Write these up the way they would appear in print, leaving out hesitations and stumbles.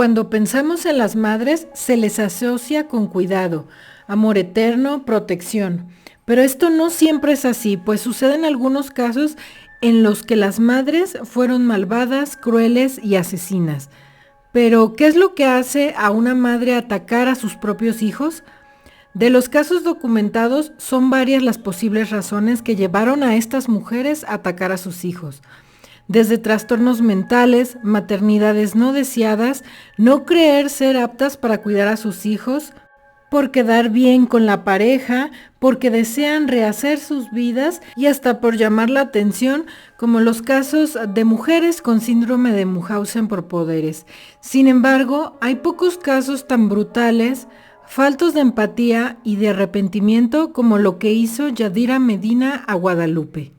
Cuando pensamos en las madres, se les asocia con cuidado, amor eterno, protección. Pero esto no siempre es así, pues suceden algunos casos en los que las madres fueron malvadas, crueles y asesinas. Pero, ¿qué es lo que hace a una madre atacar a sus propios hijos? De los casos documentados, son varias las posibles razones que llevaron a estas mujeres a atacar a sus hijos. Desde trastornos mentales, maternidades no deseadas, no creer ser aptas para cuidar a sus hijos, por quedar bien con la pareja, porque desean rehacer sus vidas y hasta por llamar la atención, como los casos de mujeres con síndrome de Münchhausen por poderes. Sin embargo, hay pocos casos tan brutales, faltos de empatía y de arrepentimiento como lo que hizo Yadira Medina a Guadalupe.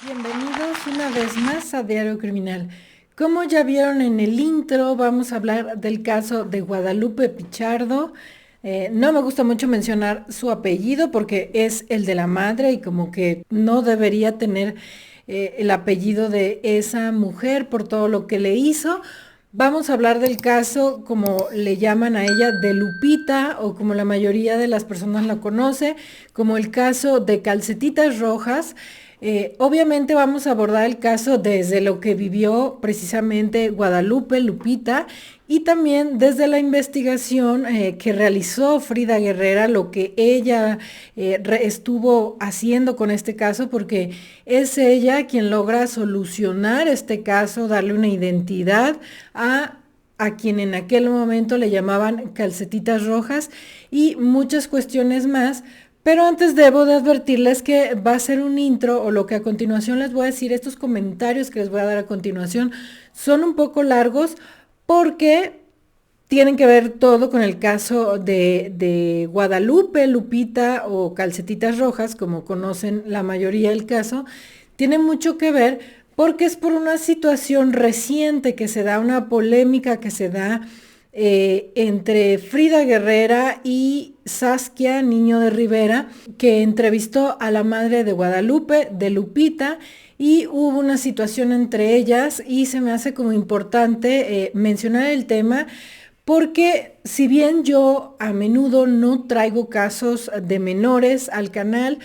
Bienvenidos una vez más a Diario Criminal. Como ya vieron en el intro, vamos a hablar del caso de Guadalupe Pichardo. No me gusta mucho mencionar su apellido porque es el de la madre y como que no debería tener el apellido de esa mujer por todo lo que le hizo. Vamos a hablar del caso, como le llaman a ella, de Lupita, o como la mayoría de las personas la conoce, como el caso de Calcetitas Rojas. Obviamente vamos a abordar el caso desde lo que vivió precisamente Guadalupe, Lupita, y también desde la investigación que realizó Frida Guerrera, lo que ella estuvo haciendo con este caso, porque es ella quien logra solucionar este caso, darle una identidad a quien en aquel momento le llamaban Calcetitas Rojas y muchas cuestiones más. Pero antes debo de advertirles que va a ser un intro, o lo que a continuación les voy a decir, estos comentarios que les voy a dar a continuación son un poco largos porque tienen que ver todo con el caso de Guadalupe, Lupita o Calcetitas Rojas, como conocen la mayoría del caso. Tiene mucho que ver porque es por una situación reciente que se da, una polémica que se da entre Frida Guerrera y Saskia Niño de Rivera, que entrevistó a la madre de Guadalupe, de Lupita, y hubo una situación entre ellas y se me hace como importante mencionar el tema porque si bien yo a menudo no traigo casos de menores al canal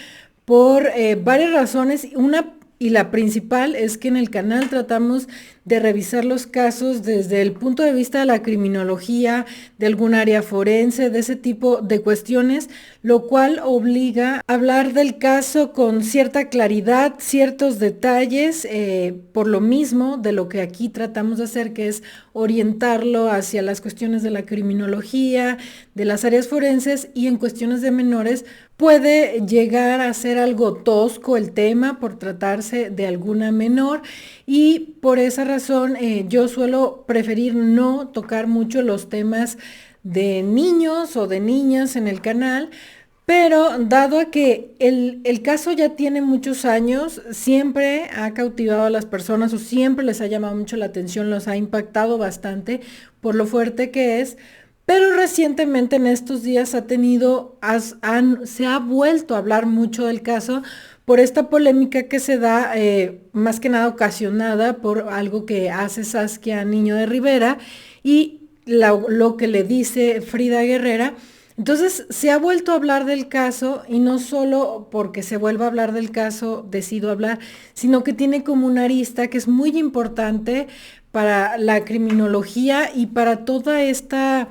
por varias razones, una y la principal es que en el canal tratamos de revisar los casos desde el punto de vista de la criminología, de algún área forense, de ese tipo de cuestiones, lo cual obliga a hablar del caso con cierta claridad, ciertos detalles, por lo mismo de lo que aquí tratamos de hacer, que es orientarlo hacia las cuestiones de la criminología, de las áreas forenses, y en cuestiones de menores puede llegar a ser algo tosco el tema por tratarse de alguna menor, y por esa razón yo suelo preferir no tocar mucho los temas de niños o de niñas en el canal. Pero dado a que el caso ya tiene muchos años, siempre ha cautivado a las personas o siempre les ha llamado mucho la atención, los ha impactado bastante por lo fuerte que es. Pero recientemente en estos días se ha vuelto a hablar mucho del caso por esta polémica que se da, más que nada ocasionada por algo que hace Saskia Niño de Rivera y lo que le dice Frida Guerrera. Entonces se ha vuelto a hablar del caso, y no solo porque se vuelva a hablar del caso decido hablar, sino que tiene como una arista que es muy importante para la criminología y para toda esta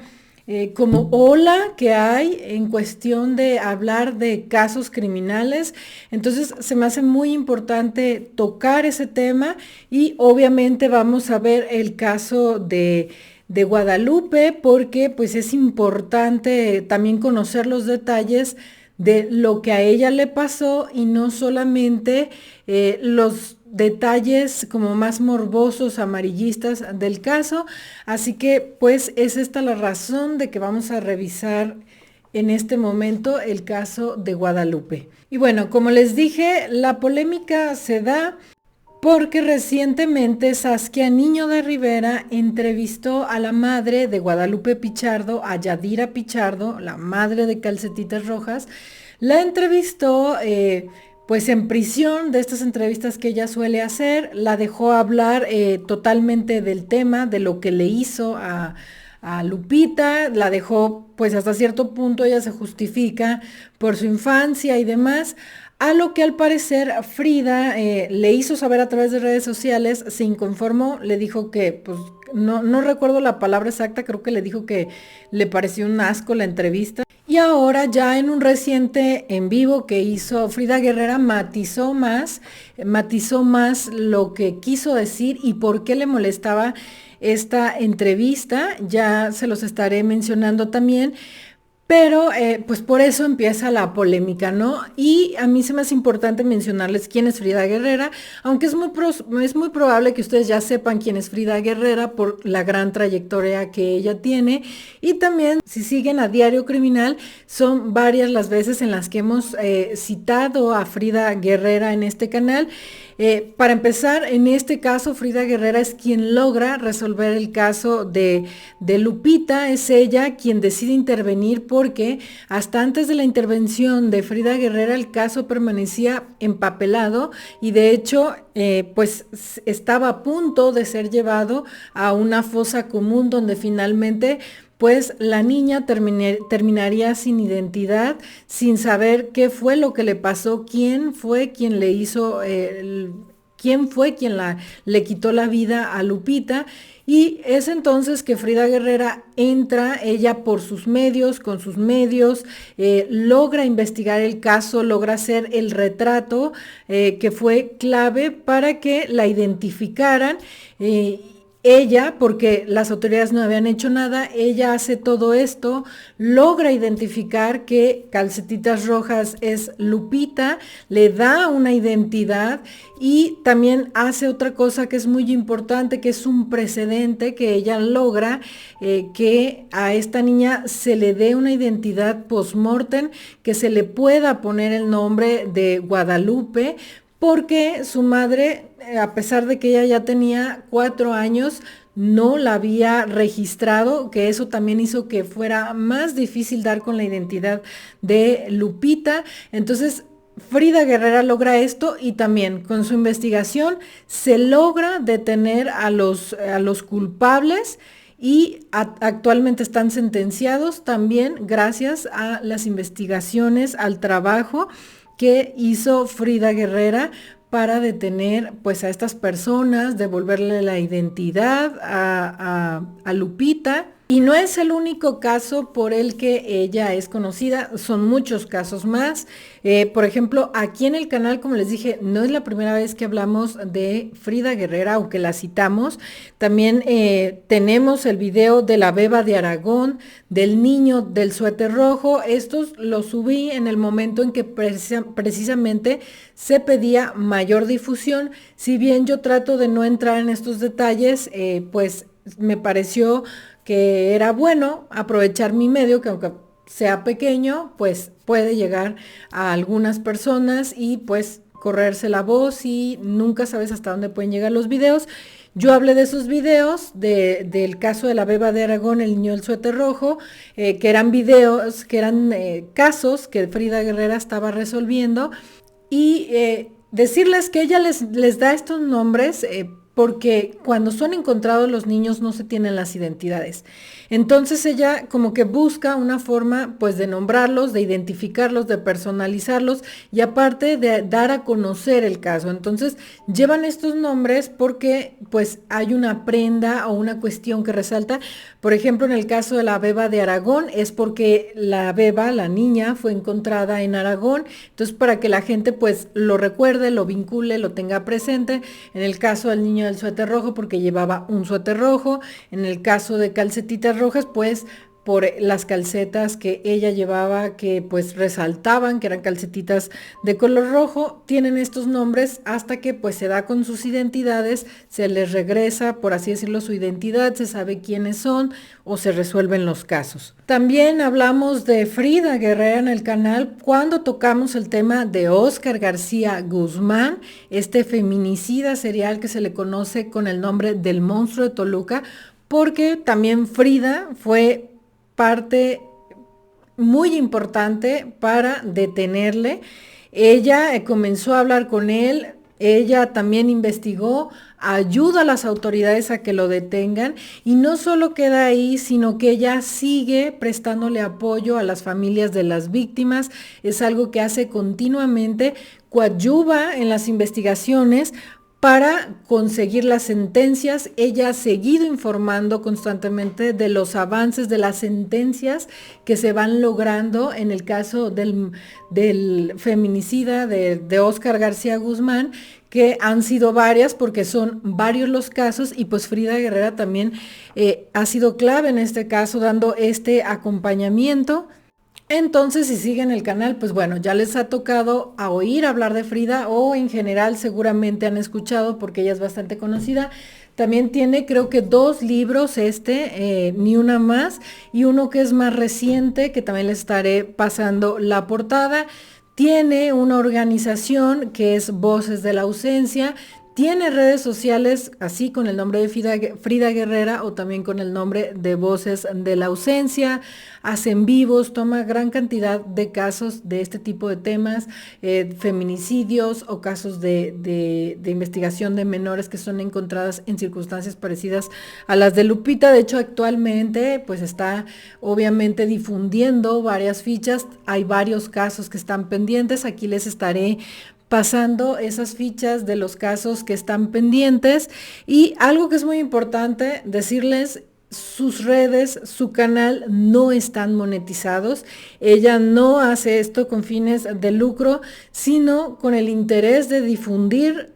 como ola que hay en cuestión de hablar de casos criminales. Entonces se me hace muy importante tocar ese tema, y obviamente vamos a ver el caso de Guadalupe porque pues es importante también conocer los detalles de lo que a ella le pasó y no solamente los detalles como más morbosos, amarillistas del caso. Así que pues es esta la razón de que vamos a revisar en este momento el caso de Guadalupe. Y bueno, como les dije, la polémica se da porque recientemente Saskia Niño de Rivera entrevistó a la madre de Guadalupe Pichardo, a Yadira Pichardo, la madre de Calcetitas Rojas, La entrevistó pues en prisión, de estas entrevistas que ella suele hacer, la dejó hablar totalmente del tema, de lo que le hizo a Lupita, la dejó pues hasta cierto punto, ella se justifica por su infancia y demás, a lo que al parecer Frida le hizo saber a través de redes sociales, se inconformó, le dijo que, pues no recuerdo la palabra exacta, creo que le dijo que le pareció un asco la entrevista. Y ahora ya en un reciente en vivo que hizo Frida Guerrera matizó más lo que quiso decir y por qué le molestaba esta entrevista, ya se los estaré mencionando también. Pero pues por eso empieza la polémica, ¿no? Y a mí se me hace importante mencionarles quién es Frida Guerrera, aunque es muy probable que ustedes ya sepan quién es Frida Guerrera por la gran trayectoria que ella tiene. Y también, si siguen a Diario Criminal, son varias las veces en las que hemos citado a Frida Guerrera en este canal. Para empezar, en este caso, Frida Guerrera es quien logra resolver el caso de Lupita, es ella quien decide intervenir porque hasta antes de la intervención de Frida Guerrera el caso permanecía empapelado y de hecho pues estaba a punto de ser llevado a una fosa común donde finalmente pues la niña terminaría sin identidad, sin saber qué fue lo que le pasó, quién fue quien le hizo, quién fue quien le quitó la vida a Lupita. Y es entonces que Frida Guerrera entra, ella por sus medios, con sus medios, logra investigar el caso, logra hacer el retrato que fue clave para que la identificaran. Ella, porque las autoridades no habían hecho nada, ella hace todo esto, logra identificar que Calcetitas Rojas es Lupita, le da una identidad y también hace otra cosa que es muy importante, que es un precedente que ella logra, que a esta niña se le dé una identidad post-mortem, que se le pueda poner el nombre de Guadalupe, porque su madre, a pesar de que ella ya tenía 4 años, no la había registrado, que eso también hizo que fuera más difícil dar con la identidad de Lupita. Entonces, Frida Guerrera logra esto y también con su investigación se logra detener a los culpables y actualmente están sentenciados también gracias a las investigaciones, al trabajo que hizo Frida Guerrera para detener pues a estas personas, devolverle la identidad a Lupita. Y no es el único caso por el que ella es conocida, son muchos casos más. Por ejemplo, aquí en el canal, como les dije, no es la primera vez que hablamos de Frida Guerrera o que la citamos. También tenemos el video de la Beba de Aragón, del niño del suéter rojo. Estos los subí en el momento en que precisamente se pedía mayor difusión. Si bien yo trato de no entrar en estos detalles, pues me pareció que era bueno aprovechar mi medio, que aunque sea pequeño, pues puede llegar a algunas personas y pues correrse la voz y nunca sabes hasta dónde pueden llegar los videos. Yo hablé de esos videos, del caso de la Beba de Aragón, el niño del suéter rojo, que eran videos, que eran casos que Frida Guerrera estaba resolviendo y decirles que ella les da estos nombres porque cuando son encontrados los niños no se tienen las identidades. Entonces ella como que busca una forma pues de nombrarlos, de identificarlos, de personalizarlos y aparte de dar a conocer el caso. Entonces llevan estos nombres porque pues hay una prenda o una cuestión que resalta. Por ejemplo, en el caso de la Beba de Aragón es porque la Beba, la niña, fue encontrada en Aragón. Entonces para que la gente pues lo recuerde, lo vincule, lo tenga presente. En el caso del niño del suéter rojo porque llevaba un suéter rojo. En el caso de Calcetitas Rojas, pues por las calcetas que ella llevaba que pues resaltaban que eran calcetitas de color rojo, tienen estos nombres hasta que pues se da con sus identidades, se les regresa, por así decirlo, su identidad, se sabe quiénes son o se resuelven los casos. También hablamos de Frida Guerrera en el canal cuando tocamos el tema de Óscar García Guzmán, este feminicida serial que se le conoce con el nombre del monstruo de Toluca, porque también Frida fue parte muy importante para detenerle. Ella comenzó a hablar con él, ella también investigó, ayuda a las autoridades a que lo detengan y no solo queda ahí, sino que ella sigue prestándole apoyo a las familias de las víctimas. Es algo que hace continuamente, coadyuva en las investigaciones para conseguir las sentencias. Ella ha seguido informando constantemente de los avances de las sentencias que se van logrando en el caso del feminicida de Óscar García Guzmán, que han sido varias porque son varios los casos y pues Frida Guerrera también ha sido clave en este caso dando este acompañamiento. Entonces, si siguen el canal, pues bueno, ya les ha tocado a oír hablar de Frida o en general seguramente han escuchado porque ella es bastante conocida. También tiene creo que 2 libros, Ni una más, y uno que es más reciente, que también les estaré pasando la portada. Tiene una organización que es Voces de la Ausencia. Tiene redes sociales así con el nombre de Frida Guerrera o también con el nombre de Voces de la Ausencia. Hacen vivos, toma gran cantidad de casos de este tipo de temas, feminicidios o casos de investigación de menores que son encontradas en circunstancias parecidas a las de Lupita. De hecho, actualmente pues está obviamente difundiendo varias fichas. Hay varios casos que están pendientes. Aquí les estaré pasando esas fichas de los casos que están pendientes. Y algo que es muy importante decirles, sus redes, su canal no están monetizados. Ella no hace esto con fines de lucro, sino con el interés de difundir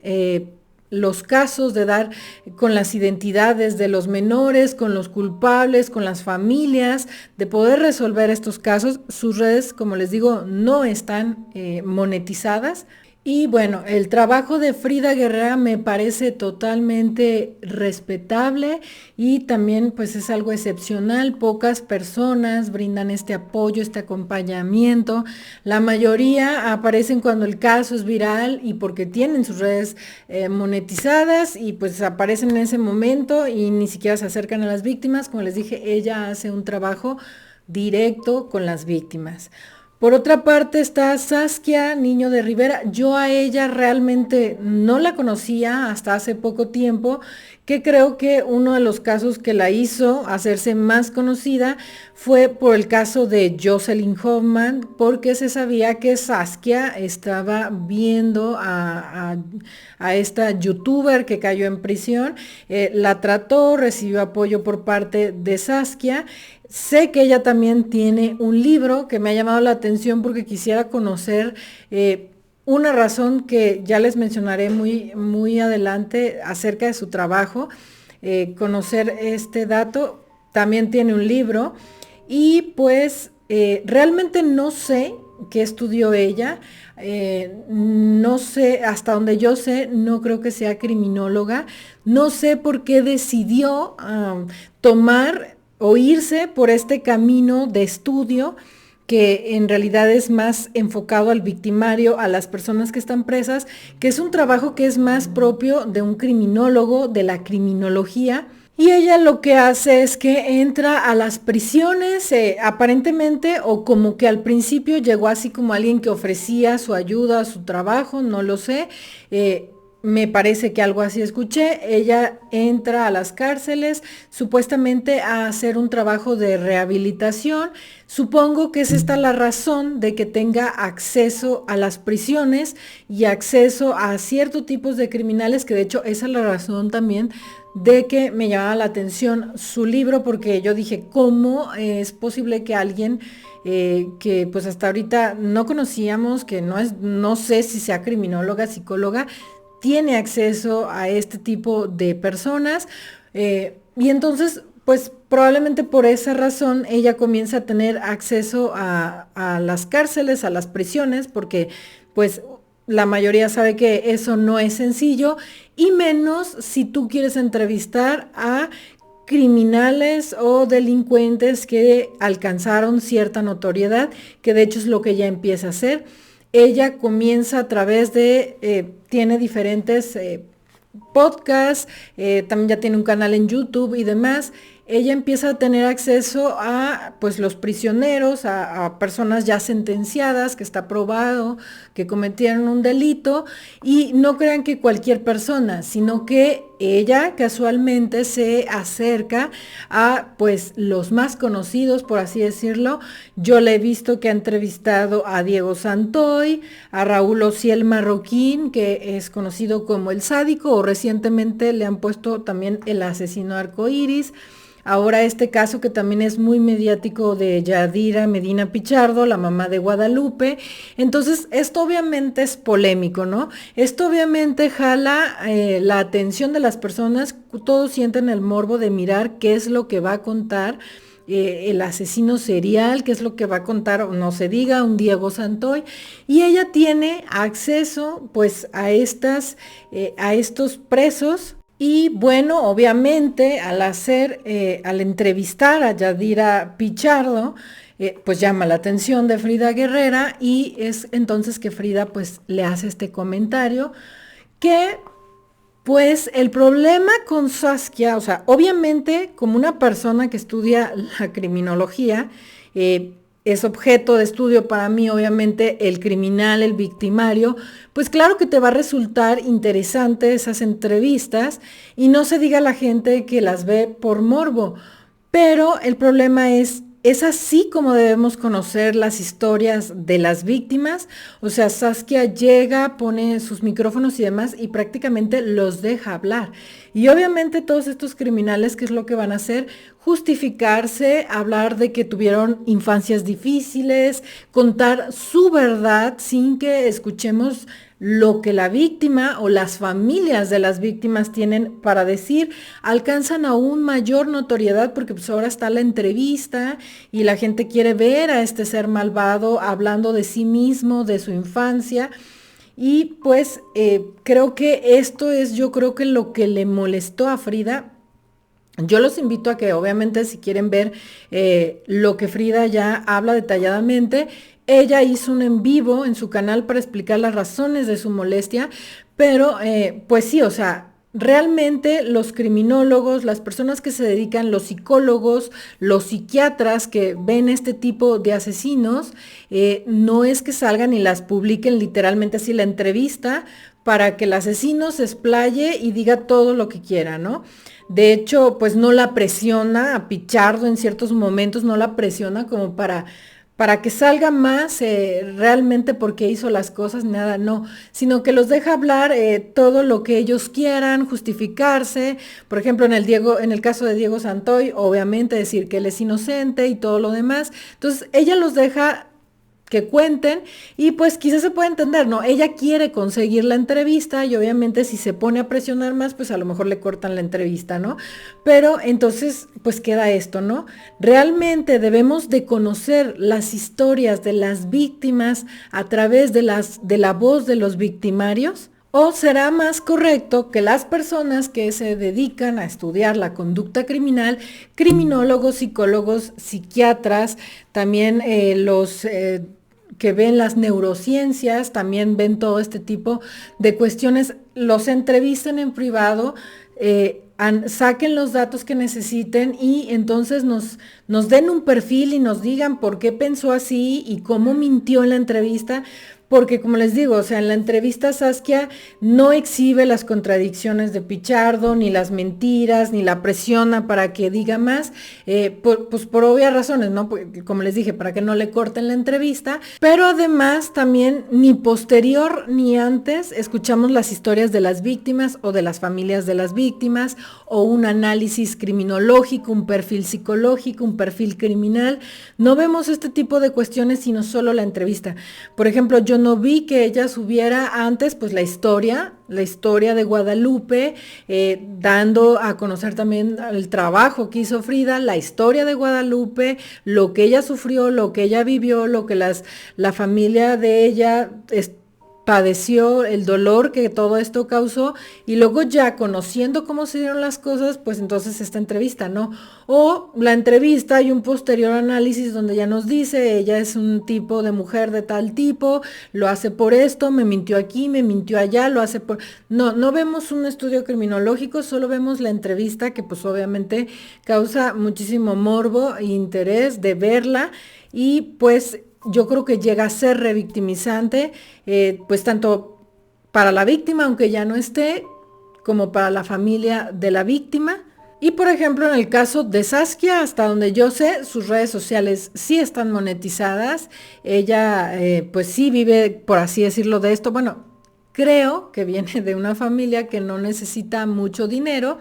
los casos, de dar con las identidades de los menores, con los culpables, con las familias, de poder resolver estos casos. Sus redes, como les digo, no están monetizadas. Y bueno, el trabajo de Frida Guerrera me parece totalmente respetable y también pues es algo excepcional. Pocas personas brindan este apoyo, este acompañamiento. La mayoría aparecen cuando el caso es viral y porque tienen sus redes monetizadas y pues aparecen en ese momento y ni siquiera se acercan a las víctimas. Como les dije, ella hace un trabajo directo con las víctimas. Por otra parte está Saskia Niño de Rivera. Yo a ella realmente no la conocía hasta hace poco tiempo, que creo que uno de los casos que la hizo hacerse más conocida fue por el caso de Jocelyn Hoffman, porque se sabía que Saskia estaba viendo a esta youtuber que cayó en prisión, la trató, recibió apoyo por parte de Saskia. Sé que ella también tiene un libro que me ha llamado la atención porque quisiera conocer una razón que ya les mencionaré muy adelante acerca de su trabajo, conocer este dato. También tiene un libro y pues realmente no sé qué estudió ella, no sé, hasta donde yo sé, no creo que sea criminóloga, no sé por qué decidió tomar o irse por este camino de estudio que en realidad es más enfocado al victimario, a las personas que están presas, que es un trabajo que es más propio de un criminólogo, de la criminología. Y ella lo que hace es que entra a las prisiones, aparentemente, o como que al principio llegó así como alguien que ofrecía su ayuda, su trabajo, no lo sé. Me parece que algo así escuché. Ella entra a las cárceles supuestamente a hacer un trabajo de rehabilitación. Supongo que es esta la razón de que tenga acceso a las prisiones y acceso a ciertos tipos de criminales, que de hecho esa es la razón también de que me llamaba la atención su libro, porque yo dije, ¿cómo es posible que alguien que pues hasta ahorita no conocíamos, que no sé si sea criminóloga, psicóloga, tiene acceso a este tipo de personas? Y entonces, pues probablemente por esa razón ella comienza a tener acceso a las cárceles, a las prisiones, porque pues la mayoría sabe que eso no es sencillo, y menos si tú quieres entrevistar a criminales o delincuentes que alcanzaron cierta notoriedad, que de hecho es lo que ella empieza a hacer. Ella comienza a través de, tiene diferentes podcasts, también ya tiene un canal en YouTube y demás. Ella empieza a tener acceso a pues los prisioneros, a personas ya sentenciadas, que está probado que cometieron un delito, y no crean que cualquier persona, sino que ella casualmente se acerca a pues los más conocidos, por así decirlo. Yo le he visto que ha entrevistado a Diego Santoy, a Raúl Ociel Marroquín, que es conocido como el sádico, o recientemente le han puesto también el asesino arcoíris. Ahora este caso que también es muy mediático de Yadira Medina Pichardo, la mamá de Guadalupe. Entonces, esto obviamente es polémico, ¿no? Esto obviamente jala la atención de las personas, todos sienten el morbo de mirar qué es lo que va a contar el asesino serial, qué es lo que va a contar, o no se diga, un Diego Santoy, y ella tiene acceso pues a estos presos. Y bueno, obviamente al entrevistar a Yadira Pichardo, pues llama la atención de Frida Guerrera, y es entonces que Frida pues le hace este comentario que pues el problema con Saskia, o sea, obviamente como una persona que estudia la criminología, es objeto de estudio para mí, obviamente, el criminal, el victimario, pues claro que te va a resultar interesante esas entrevistas, y no se diga la gente que las ve por morbo, pero el problema es así como debemos conocer las historias de las víctimas. O sea, Saskia llega, pone sus micrófonos y demás y prácticamente los deja hablar. Y obviamente todos estos criminales, ¿qué es lo que van a hacer? Justificarse, hablar de que tuvieron infancias difíciles, contar su verdad sin que escuchemos lo que la víctima o las familias de las víctimas tienen para decir. Alcanzan aún mayor notoriedad porque pues ahora está la entrevista y la gente quiere ver a este ser malvado hablando de sí mismo, de su infancia. Y pues creo que esto es, yo creo que lo que le molestó a Frida. Yo los invito a que obviamente si quieren ver lo que Frida ya habla detalladamente, ella hizo un en vivo en su canal para explicar las razones de su molestia, pero pues sí, o sea, realmente los criminólogos, las personas que se dedican, los psicólogos, los psiquiatras que ven este tipo de asesinos, no es que salgan y las publiquen literalmente así la entrevista para que el asesino se explaye y diga todo lo que quiera, ¿no? De hecho, pues no la presiona a Pichardo en ciertos momentos, no la presiona como para que salga más realmente porque hizo las cosas, nada, no, sino que los deja hablar todo lo que ellos quieran, justificarse. Por ejemplo, en el caso de Diego Santoy, obviamente decir que él es inocente y todo lo demás. Entonces, ella los deja que cuenten, y pues quizás se puede entender, ¿no? Ella quiere conseguir la entrevista y obviamente si se pone a presionar más, pues a lo mejor le cortan la entrevista, ¿no? Pero entonces, pues queda esto, ¿no? Realmente debemos de conocer las historias de las víctimas a través de la voz de los victimarios. ¿O será más correcto que las personas que se dedican a estudiar la conducta criminal, criminólogos, psicólogos, psiquiatras, también los que ven las neurociencias, también ven todo este tipo de cuestiones, los entrevisten en privado, saquen los datos que necesiten y entonces nos den un perfil y nos digan por qué pensó así y cómo mintió en la entrevista? Porque como les digo, o sea, en la entrevista Saskia no exhibe las contradicciones de Pichardo, ni las mentiras, ni la presiona para que diga más, pues por obvias razones, ¿no? Como les dije, para que no le corten la entrevista, pero además también ni posterior ni antes escuchamos las historias de las víctimas o de las familias de las víctimas, o un análisis criminológico, un perfil psicológico, un perfil criminal. No vemos este tipo de cuestiones, sino solo la entrevista. Por ejemplo, yo no vi que ella subiera antes pues la historia de Guadalupe, dando a conocer también el trabajo que hizo Frida, la historia de Guadalupe, lo que ella sufrió, lo que ella vivió, lo que la familia de ella padeció, el dolor que todo esto causó, y luego ya conociendo cómo se dieron las cosas, pues entonces esta entrevista, ¿no? O la entrevista y un posterior análisis donde ya nos dice, ella es un tipo de mujer de tal tipo, lo hace por esto, me mintió aquí, me mintió allá, lo hace por... No, no vemos un estudio criminológico, solo vemos la entrevista que pues obviamente causa muchísimo morbo e interés de verla, y pues yo creo que llega a ser revictimizante, pues tanto para la víctima, aunque ya no esté, como para la familia de la víctima. Y por ejemplo, en el caso de Saskia, hasta donde yo sé, sus redes sociales sí están monetizadas. Ella pues sí vive, por así decirlo, de esto. Bueno, creo que viene de una familia que no necesita mucho dinero,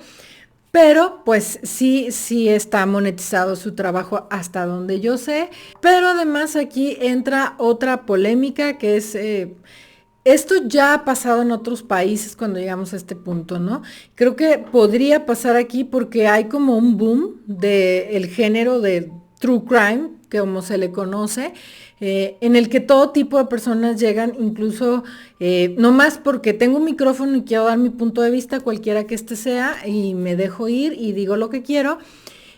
pero pues sí, sí está monetizado su trabajo hasta donde yo sé. Pero además aquí entra otra polémica que es... esto ya ha pasado en otros países cuando llegamos a este punto, ¿no? Creo que podría pasar aquí porque hay como un boom del género de true crime, que como se le conoce, en el que todo tipo de personas llegan, incluso no más porque tengo un micrófono y quiero dar mi punto de vista, cualquiera que este sea, y me dejo ir y digo lo que quiero.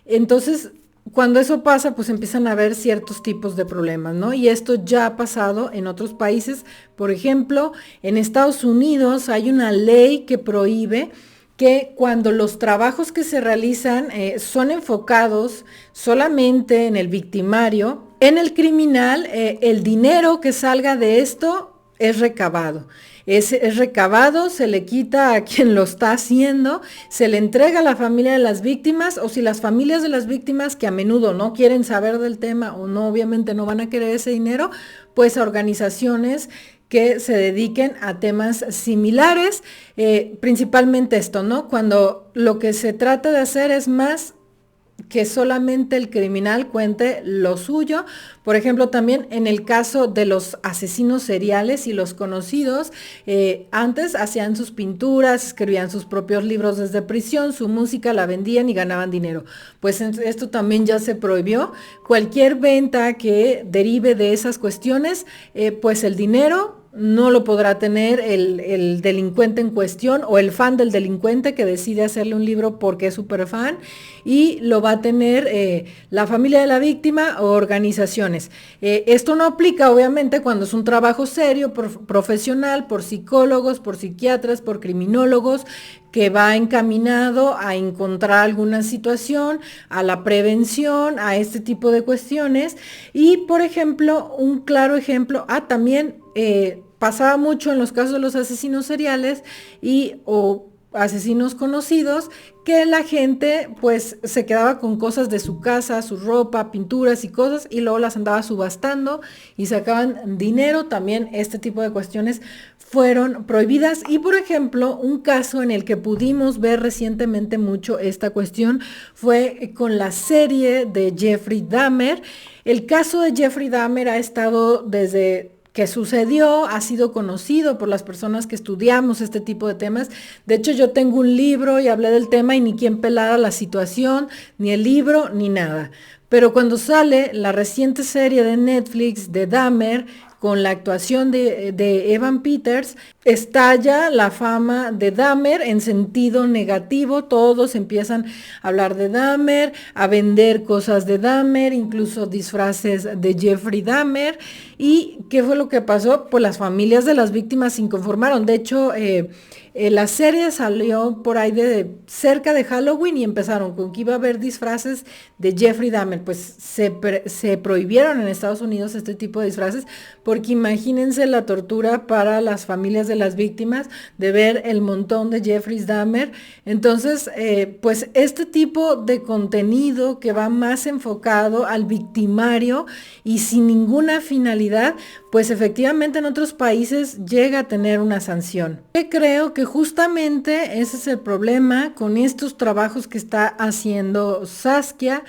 Entonces, cuando eso pasa, pues empiezan a haber ciertos tipos de problemas, ¿no? Y esto ya ha pasado en otros países. Por ejemplo, en Estados Unidos hay una ley que prohíbe que cuando los trabajos que se realizan son enfocados solamente en el victimario, en el criminal, el dinero que salga de esto es recabado. Es recabado, se le quita a quien lo está haciendo, se le entrega a la familia de las víctimas, o si las familias de las víctimas, que a menudo no quieren saber del tema o no, obviamente no van a querer ese dinero, pues a organizaciones que se dediquen a temas similares, principalmente esto, ¿no? Cuando lo que se trata de hacer es más que solamente el criminal cuente lo suyo. Por ejemplo, también en el caso de los asesinos seriales y los conocidos, antes hacían sus pinturas, escribían sus propios libros desde prisión, su música la vendían y ganaban dinero. Pues esto también ya se prohibió. Cualquier venta que derive de esas cuestiones, pues el dinero no lo podrá tener el delincuente en cuestión o el fan del delincuente que decide hacerle un libro porque es súper fan, y lo va a tener la familia de la víctima o organizaciones. Esto no aplica obviamente cuando es un trabajo serio, profesional, por psicólogos, por psiquiatras, por criminólogos, que va encaminado a encontrar alguna situación, a la prevención, a este tipo de cuestiones. Y por ejemplo, un claro ejemplo, también pasaba mucho en los casos de los asesinos seriales o asesinos conocidos, que la gente pues se quedaba con cosas de su casa, su ropa, pinturas y cosas, y luego las andaba subastando y sacaban dinero. También este tipo de cuestiones fueron prohibidas. Y por ejemplo, un caso en el que pudimos ver recientemente mucho esta cuestión fue con la serie de Jeffrey Dahmer. El caso de Jeffrey Dahmer ha estado desde que sucedió, ha sido conocido por las personas que estudiamos este tipo de temas. De hecho, yo tengo un libro y hablé del tema y ni quien pelara la situación, ni el libro, ni nada. Pero cuando sale la reciente serie de Netflix de Dahmer, con la actuación de Evan Peters, estalla la fama de Dahmer en sentido negativo. Todos empiezan a hablar de Dahmer, a vender cosas de Dahmer, incluso disfraces de Jeffrey Dahmer. ¿Y qué fue lo que pasó? Pues las familias de las víctimas se inconformaron. De hecho, la serie salió por ahí de cerca de Halloween y empezaron con que iba a haber disfraces de Jeffrey Dahmer. Pues se prohibieron en Estados Unidos este tipo de disfraces, porque imagínense la tortura para las familias de las víctimas de ver el montón de Jeffrey Dahmer. Entonces, pues este tipo de contenido que va más enfocado al victimario y sin ninguna finalidad, pues efectivamente en otros países llega a tener una sanción. Yo creo que justamente ese es el problema con estos trabajos que está haciendo Saskia.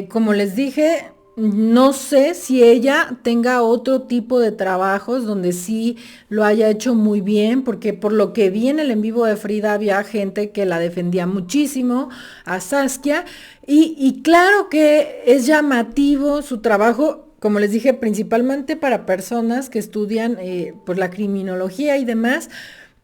Como les dije, no sé si ella tenga otro tipo de trabajos donde sí lo haya hecho muy bien, porque por lo que vi en el en vivo de Frida había gente que la defendía muchísimo a Saskia, y claro que es llamativo su trabajo. como les dije, principalmente para personas que estudian pues la criminología y demás,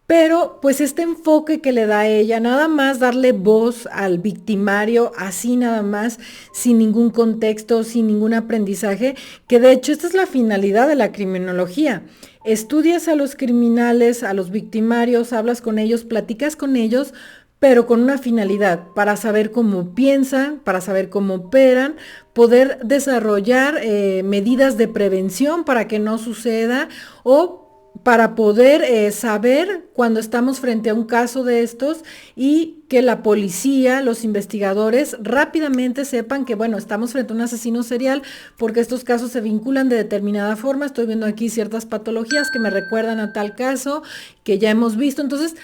pero pues este enfoque que le da ella, nada más darle voz al victimario, así nada más, sin ningún contexto, sin ningún aprendizaje, que de hecho esta es la finalidad de la criminología. Estudias a los criminales, a los victimarios, hablas con ellos, platicas con ellos, pero con una finalidad, para saber cómo piensan, para saber cómo operan, poder desarrollar medidas de prevención para que no suceda o para poder saber cuando estamos frente a un caso de estos y que la policía, los investigadores rápidamente sepan que, bueno, estamos frente a un asesino serial porque estos casos se vinculan de determinada forma. Estoy viendo aquí ciertas patologías que me recuerdan a tal caso que ya hemos visto. Entonces,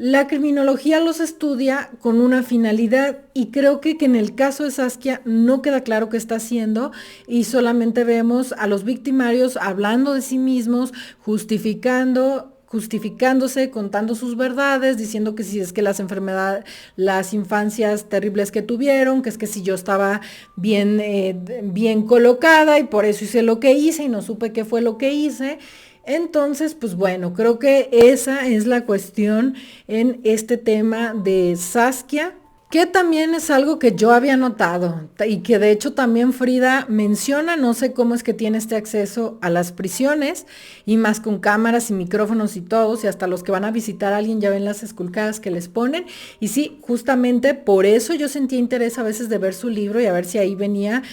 la criminología los estudia con una finalidad y creo que en el caso de Saskia no queda claro qué está haciendo y solamente vemos a los victimarios hablando de sí mismos, justificándose, contando sus verdades, diciendo que si es que las enfermedades, las infancias terribles que tuvieron, que es que si yo estaba bien colocada y por eso hice lo que hice y no supe qué fue lo que hice. Entonces, pues bueno, creo que esa es la cuestión en este tema de Saskia, que también es algo que yo había notado y que de hecho también Frida menciona, no sé cómo es que tiene este acceso a las prisiones y más con cámaras y micrófonos y todos y hasta los que van a visitar a alguien ya ven las esculcadas que les ponen y sí, justamente por eso yo sentía interés a veces de ver su libro y a ver si ahí venía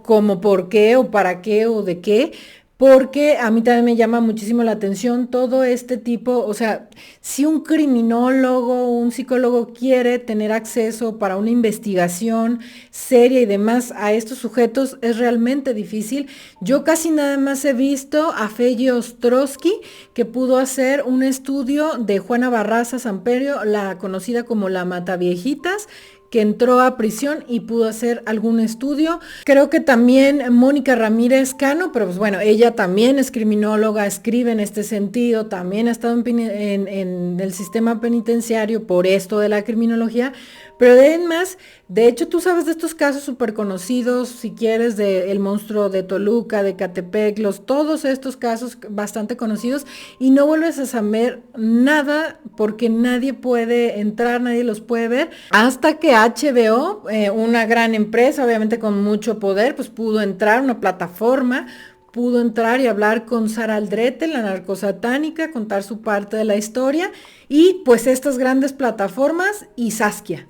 como por qué o para qué o de qué, porque a mí también me llama muchísimo la atención todo este tipo, o sea, si un criminólogo, un psicólogo quiere tener acceso para una investigación seria y demás a estos sujetos, es realmente difícil. Yo casi nada más he visto a Feye Ostrowski, que pudo hacer un estudio de Juana Barraza Samperio, la conocida como la Mataviejitas, que entró a prisión y pudo hacer algún estudio. Creo que también Mónica Ramírez Cano, pero pues bueno, ella también es criminóloga, escribe en este sentido, también ha estado en el sistema penitenciario por esto de la criminología, pero además, de hecho tú sabes de estos casos súper conocidos, si quieres, de El Monstruo de Toluca, de Catepec, todos estos casos bastante conocidos y no vuelves a saber nada porque nadie puede entrar, nadie los puede ver, hasta que HBO, una gran empresa, obviamente con mucho poder, pues pudo entrar, una plataforma, pudo entrar y hablar con Sara Aldrete, la narcosatánica, contar su parte de la historia y pues estas grandes plataformas y Saskia.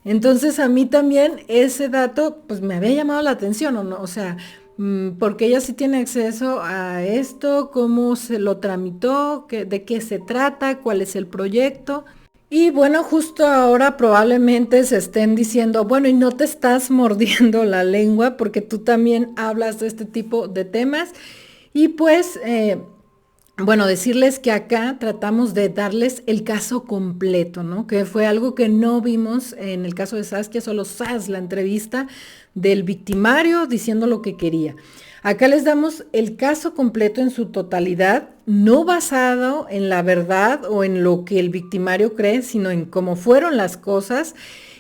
Entonces a mí también ese dato pues me había llamado la atención, ¿o no? O sea, porque ella sí tiene acceso a esto, cómo se lo tramitó, de qué se trata, cuál es el proyecto. Y bueno, justo ahora probablemente se estén diciendo, bueno, y no te estás mordiendo la lengua porque tú también hablas de este tipo de temas. Y pues bueno, decirles que acá tratamos de darles el caso completo, ¿no? Que fue algo que no vimos en el caso de Saskia, solo la entrevista del victimario diciendo lo que quería. Acá les damos el caso completo en su totalidad, no basado en la verdad o en lo que el victimario cree, sino en cómo fueron las cosas.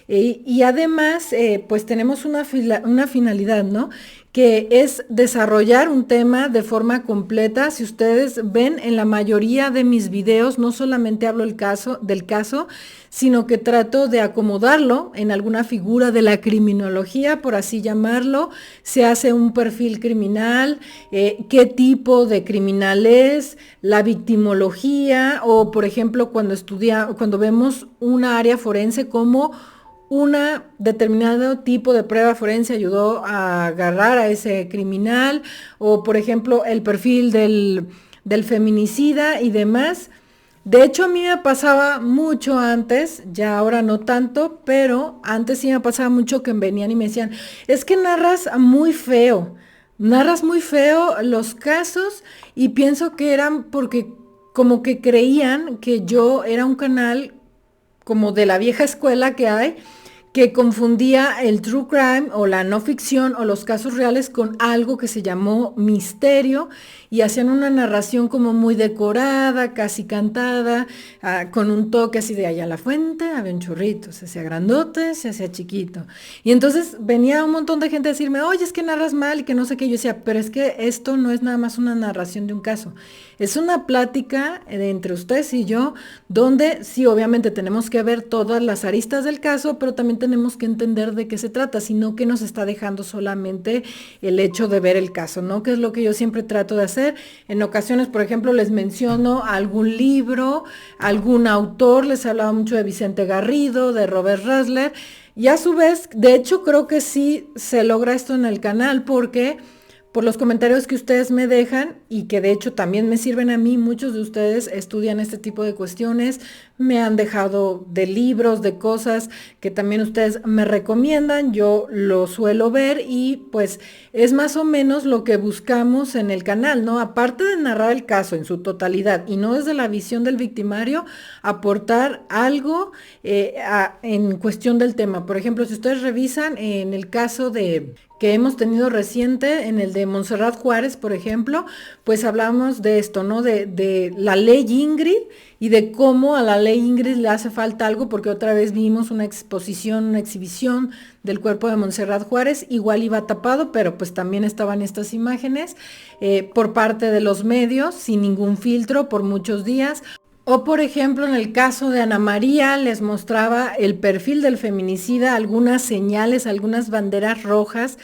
Y además, pues tenemos una finalidad, ¿no? Que es desarrollar un tema de forma completa. Si ustedes ven en la mayoría de mis videos, no solamente hablo del caso, sino que trato de acomodarlo en alguna figura de la criminología, por así llamarlo. Se hace un perfil criminal, qué tipo de criminal es, la victimología, o por ejemplo, cuando vemos una área forense como una determinado tipo de prueba forense ayudó a agarrar a ese criminal, o por ejemplo el perfil del feminicida y demás. De hecho a mí me pasaba mucho antes, ya ahora no tanto, pero antes sí me pasaba mucho que venían y me decían, es que narras muy feo los casos y pienso que eran porque como que creían que yo era un canal como de la vieja escuela que hay, que confundía el true crime o la no ficción o los casos reales con algo que se llamó misterio y hacían una narración como muy decorada, casi cantada, con un toque así de allá a la fuente, había un chorrito, se hacía grandote, se hacía chiquito. Y entonces venía un montón de gente a decirme, oye, es que narras mal y que no sé qué. Yo decía, pero es que esto no es nada más una narración de un caso, es una plática entre ustedes y yo, donde sí, obviamente tenemos que ver todas las aristas del caso, pero también tenemos que entender de qué se trata, sino que nos está dejando solamente el hecho de ver el caso, ¿no? Que es lo que yo siempre trato de hacer. En ocasiones, por ejemplo, les menciono algún libro, algún autor, les he hablado mucho de Vicente Garrido, de Robert Ressler, y a su vez, de hecho, creo que sí se logra esto en el canal, porque por los comentarios que ustedes me dejan y que de hecho también me sirven a mí, muchos de ustedes estudian este tipo de cuestiones, me han dejado de libros, de cosas que también ustedes me recomiendan, yo lo suelo ver y pues es más o menos lo que buscamos en el canal, ¿no? Aparte de narrar el caso en su totalidad y no desde la visión del victimario, aportar algo en cuestión del tema. Por ejemplo, si ustedes revisan en el caso de que hemos tenido reciente, en el de Montserrat Juárez, por ejemplo, pues hablamos de esto, ¿no? De la ley Ingrid y de cómo a la ley Ingrid le hace falta algo, porque otra vez vimos una exposición, una exhibición del cuerpo de Montserrat Juárez, igual iba tapado, pero pues también estaban estas imágenes por parte de los medios, sin ningún filtro, por muchos días. O por ejemplo, en el caso de Ana María, les mostraba el perfil del feminicida, algunas señales, algunas banderas rojas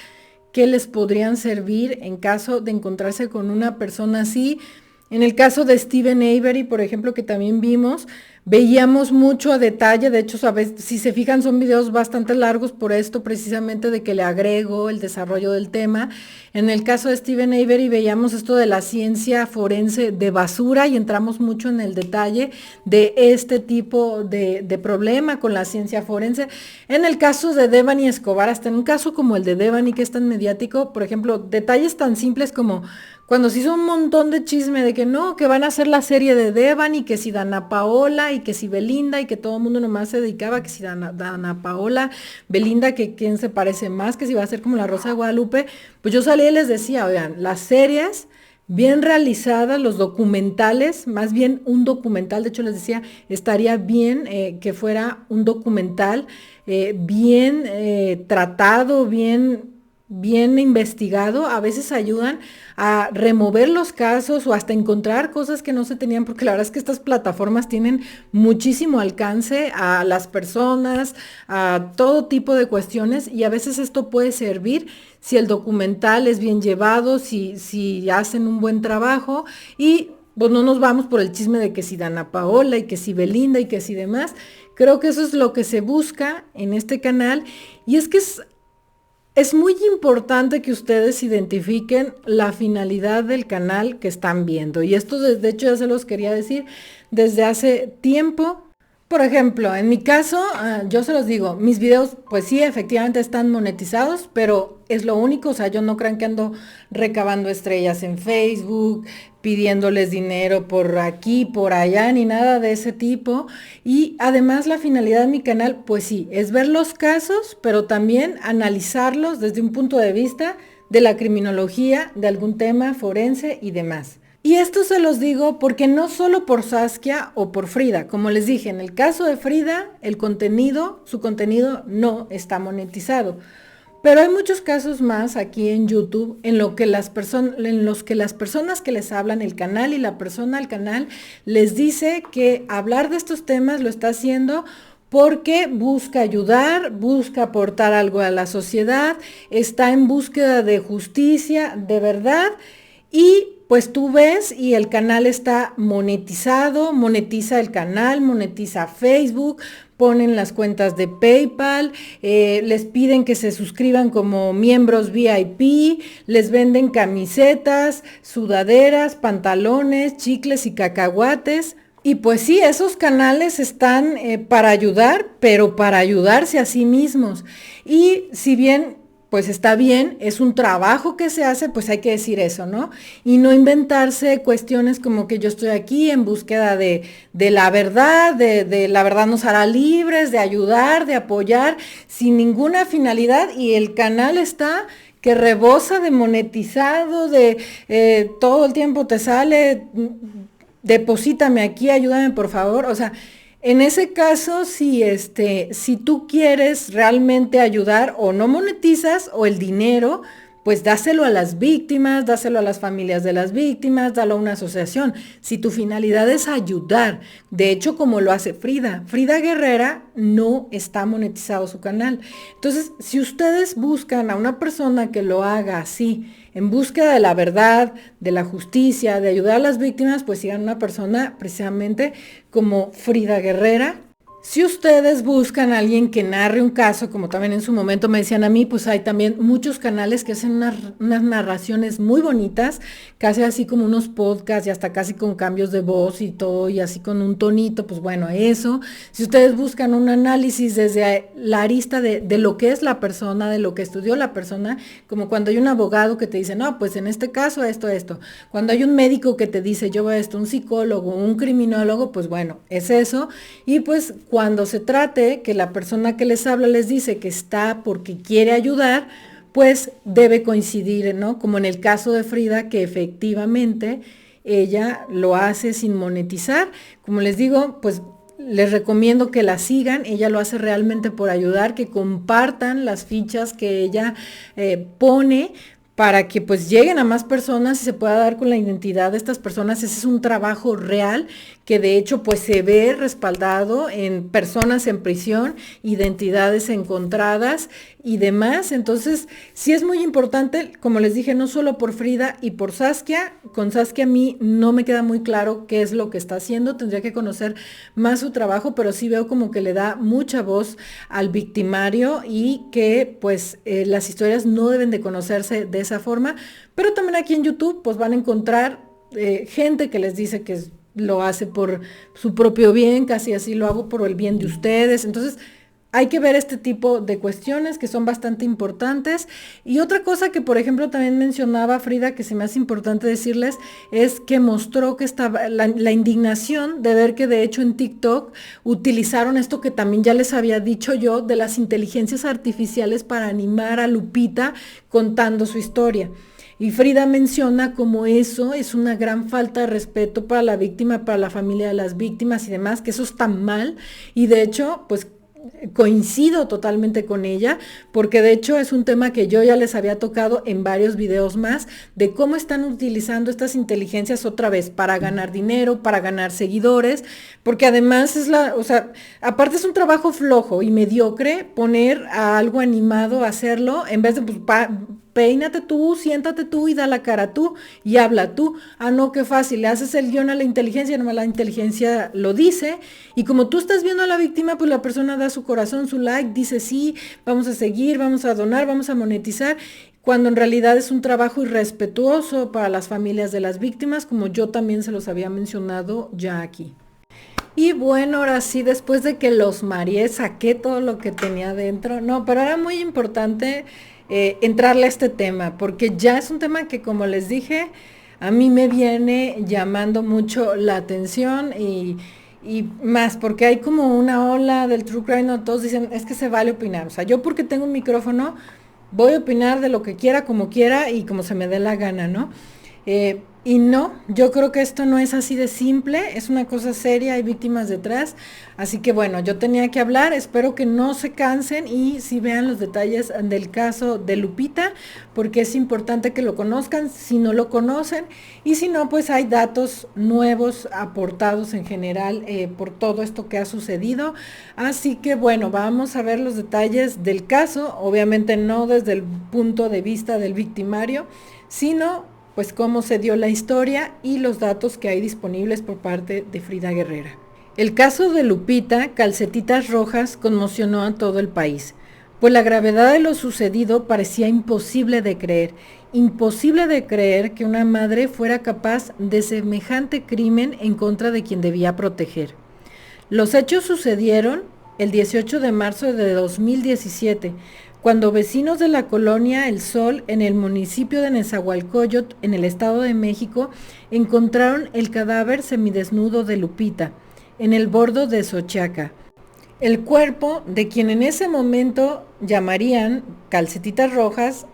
que les podrían servir en caso de encontrarse con una persona así. En el caso de Steven Avery, por ejemplo, que también vimos, veíamos mucho a detalle, de hecho, ¿sabes? Si se fijan, son videos bastante largos por esto, precisamente de que le agrego el desarrollo del tema. En el caso de Steven Avery veíamos esto de la ciencia forense de basura y entramos mucho en el detalle de este tipo de problema con la ciencia forense. En el caso de Devani Escobar, hasta en un caso como el de Devani, que es tan mediático, por ejemplo, detalles tan simples como cuando se hizo un montón de chisme de que no, que van a hacer la serie de Devani, que si Dana Paola y que si Belinda y que todo el mundo nomás se dedicaba, que si Dana Paola, Belinda, que quién se parece más, que si va a ser como la Rosa de Guadalupe, pues yo salí y les decía, oigan, las series bien realizadas, los documentales, más bien un documental, de hecho les decía, estaría bien que fuera un documental bien tratado, bien investigado, a veces ayudan a remover los casos o hasta encontrar cosas que no se tenían, porque la verdad es que estas plataformas tienen muchísimo alcance a las personas, a todo tipo de cuestiones y a veces esto puede servir si el documental es bien llevado, si hacen un buen trabajo y pues no nos vamos por el chisme de que si Dana Paola y que si Belinda y que si demás. Creo que eso es lo que se busca en este canal y es que es muy importante que ustedes identifiquen la finalidad del canal que están viendo. Y esto, de hecho, ya se los quería decir desde hace tiempo. Por ejemplo, en mi caso, yo se los digo, mis videos, pues sí, efectivamente están monetizados, pero es lo único, o sea, yo no crean que ando recabando estrellas en Facebook, pidiéndoles dinero por aquí, por allá, ni nada de ese tipo. Y además la finalidad de mi canal, pues sí, es ver los casos, pero también analizarlos desde un punto de vista de la criminología, de algún tema forense y demás. Y esto se los digo porque no solo por Saskia o por Frida, como les dije, en el caso de Frida, su contenido no está monetizado. Pero hay muchos casos más aquí en YouTube en los que las personas que les hablan, el canal y la persona al canal, les dice que hablar de estos temas lo está haciendo porque busca ayudar, busca aportar algo a la sociedad, está en búsqueda de justicia, de verdad, y pues tú ves y el canal está monetizado, monetiza el canal, monetiza Facebook, ponen las cuentas de PayPal, les piden que se suscriban como miembros VIP, les venden camisetas, sudaderas, pantalones, chicles y cacahuates. Y pues sí, esos canales están para ayudar, pero para ayudarse a sí mismos. Y si bien pues está bien, es un trabajo que se hace, pues hay que decir eso, ¿no? Y no inventarse cuestiones como que yo estoy aquí en búsqueda de la verdad, de la verdad nos hará libres, de ayudar, de apoyar, sin ninguna finalidad, y el canal está que rebosa de monetizado, de todo el tiempo te sale, deposítame aquí, ayúdame por favor, o sea, en ese caso, si tú quieres realmente ayudar o no monetizas o el dinero, pues dáselo a las víctimas, dáselo a las familias de las víctimas, dalo a una asociación. Si tu finalidad es ayudar, de hecho como lo hace Frida, Frida Guerrera no está monetizado su canal. Entonces, si ustedes buscan a una persona que lo haga así, en búsqueda de la verdad, de la justicia, de ayudar a las víctimas, pues sigan una persona precisamente como Frida Guerrera. Si ustedes buscan a alguien que narre un caso, como también en su momento me decían a mí, pues hay también muchos canales que hacen unas narraciones muy bonitas, casi así como unos podcasts y hasta casi con cambios de voz y todo, y así con un tonito, pues bueno, eso. Si ustedes buscan un análisis desde la arista de lo que es la persona, de lo que estudió la persona, como cuando hay un abogado que te dice, no, pues en este caso esto. Cuando hay un médico que te dice, yo voy a esto, un psicólogo, un criminólogo, pues bueno, es eso. Y pues cuando se trate que la persona que les habla les dice que está porque quiere ayudar, pues debe coincidir, ¿no? Como en el caso de Frida, que efectivamente ella lo hace sin monetizar. Como les digo, pues les recomiendo que la sigan, ella lo hace realmente por ayudar, que compartan las fichas que ella pone, para que pues lleguen a más personas y se pueda dar con la identidad de estas personas. Ese es un trabajo real que de hecho pues se ve respaldado en personas en prisión, identidades encontradas y demás. Entonces sí es muy importante, como les dije, no solo por Frida y por Saskia. Con Saskia a mí no me queda muy claro qué es lo que está haciendo, tendría que conocer más su trabajo, pero sí veo como que le da mucha voz al victimario y que pues las historias no deben de conocerse de esa forma. Pero también aquí en YouTube pues van a encontrar gente que les dice que lo hace por su propio bien, casi así lo hago por el bien de ustedes. Entonces hay que ver este tipo de cuestiones que son bastante importantes. Y otra cosa que, por ejemplo, también mencionaba Frida, que se me hace importante decirles, es que mostró que estaba la indignación de ver que de hecho en TikTok utilizaron esto que también ya les había dicho yo, de las inteligencias artificiales para animar a Lupita contando su historia. Y Frida menciona como eso es una gran falta de respeto para la víctima, para la familia de las víctimas y demás, que eso está mal. Y de hecho, pues coincido totalmente con ella, porque de hecho es un tema que yo ya les había tocado en varios videos más, de cómo están utilizando estas inteligencias otra vez para ganar dinero, para ganar seguidores, porque además o sea, aparte es un trabajo flojo y mediocre poner a algo animado a hacerlo, en vez de pues, peínate tú, siéntate tú y da la cara tú y habla tú. Ah, no, qué fácil, le haces el guión a la inteligencia, nomás la inteligencia lo dice, y como tú estás viendo a la víctima, pues la persona da su corazón, su like, dice sí, vamos a seguir, vamos a donar, vamos a monetizar, cuando en realidad es un trabajo irrespetuoso para las familias de las víctimas, como yo también se los había mencionado ya aquí. Y bueno, ahora sí, después de que los mareé, saqué todo lo que tenía dentro. No, pero era muy importante entrarle a este tema, porque ya es un tema que, como les dije, a mí me viene llamando mucho la atención y más, porque hay como una ola del true crime, ¿no? Todos dicen, es que se vale opinar. O sea, yo porque tengo un micrófono, voy a opinar de lo que quiera, como quiera y como se me dé la gana, ¿no? Y no, yo creo que esto no es así de simple, es una cosa seria, hay víctimas detrás, así que bueno, yo tenía que hablar, espero que no se cansen y si vean los detalles del caso de Lupita, porque es importante que lo conozcan, si no lo conocen, y si no, pues hay datos nuevos aportados en general por todo esto que ha sucedido, así que bueno, vamos a ver los detalles del caso, obviamente no desde el punto de vista del victimario, sino pues cómo se dio la historia y los datos que hay disponibles por parte de Frida Guerrera. El caso de Lupita, Calcetitas Rojas, conmocionó a todo el país, pues la gravedad de lo sucedido parecía imposible de creer que una madre fuera capaz de semejante crimen en contra de quien debía proteger. Los hechos sucedieron el 18 de marzo de 2017, cuando vecinos de la colonia El Sol, en el municipio de Nezahualcóyotl, en el Estado de México, encontraron el cadáver semidesnudo de Lupita, en el bordo de Xochaca. El cuerpo de quien en ese momento llamarían Calcetitas Rojas,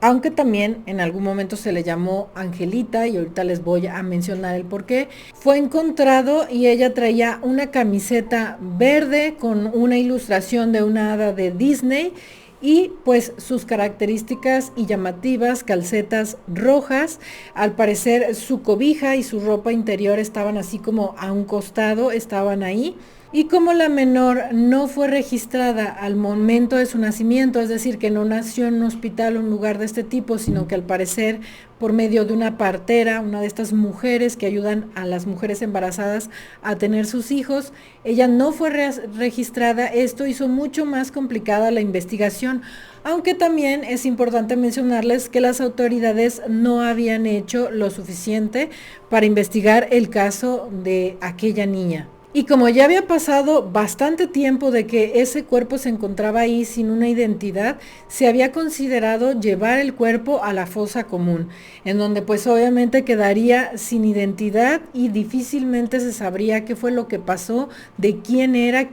aunque también en algún momento se le llamó Angelita, y ahorita les voy a mencionar el porqué, fue encontrado y ella traía una camiseta verde con una ilustración de una hada de Disney y pues sus características y llamativas calcetas rojas. Al parecer su cobija y su ropa interior estaban así como a un costado, estaban ahí. Y como la menor no fue registrada al momento de su nacimiento, es decir, que no nació en un hospital o un lugar de este tipo, sino que al parecer por medio de una partera, una de estas mujeres que ayudan a las mujeres embarazadas a tener sus hijos, ella no fue registrada. Esto hizo mucho más complicada la investigación, aunque también es importante mencionarles que las autoridades no habían hecho lo suficiente para investigar el caso de aquella niña. Y como ya había pasado bastante tiempo de que ese cuerpo se encontraba ahí sin una identidad, se había considerado llevar el cuerpo a la fosa común, en donde pues obviamente quedaría sin identidad y difícilmente se sabría qué fue lo que pasó, de quién era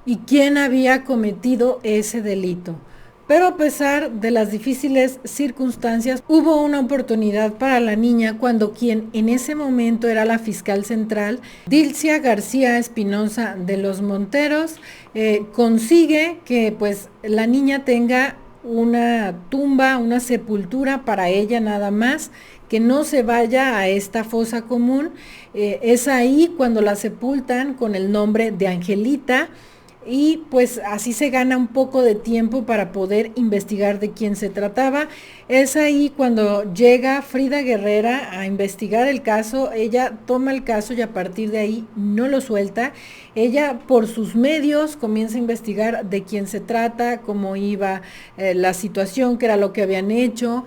y quién había cometido ese delito. Pero a pesar de las difíciles circunstancias, hubo una oportunidad para la niña cuando quien en ese momento era la fiscal central, Dilcia García Espinosa de los Monteros, consigue que pues la niña tenga una tumba, una sepultura para ella nada más, que no se vaya a esta fosa común. Es ahí cuando la sepultan con el nombre de Angelita. Y pues así se gana un poco de tiempo para poder investigar de quién se trataba. Es ahí cuando llega Frida Guerrera a investigar el caso. Ella toma el caso y a partir de ahí no lo suelta. Ella por sus medios comienza a investigar de quién se trata, cómo iba la situación, qué era lo que habían hecho.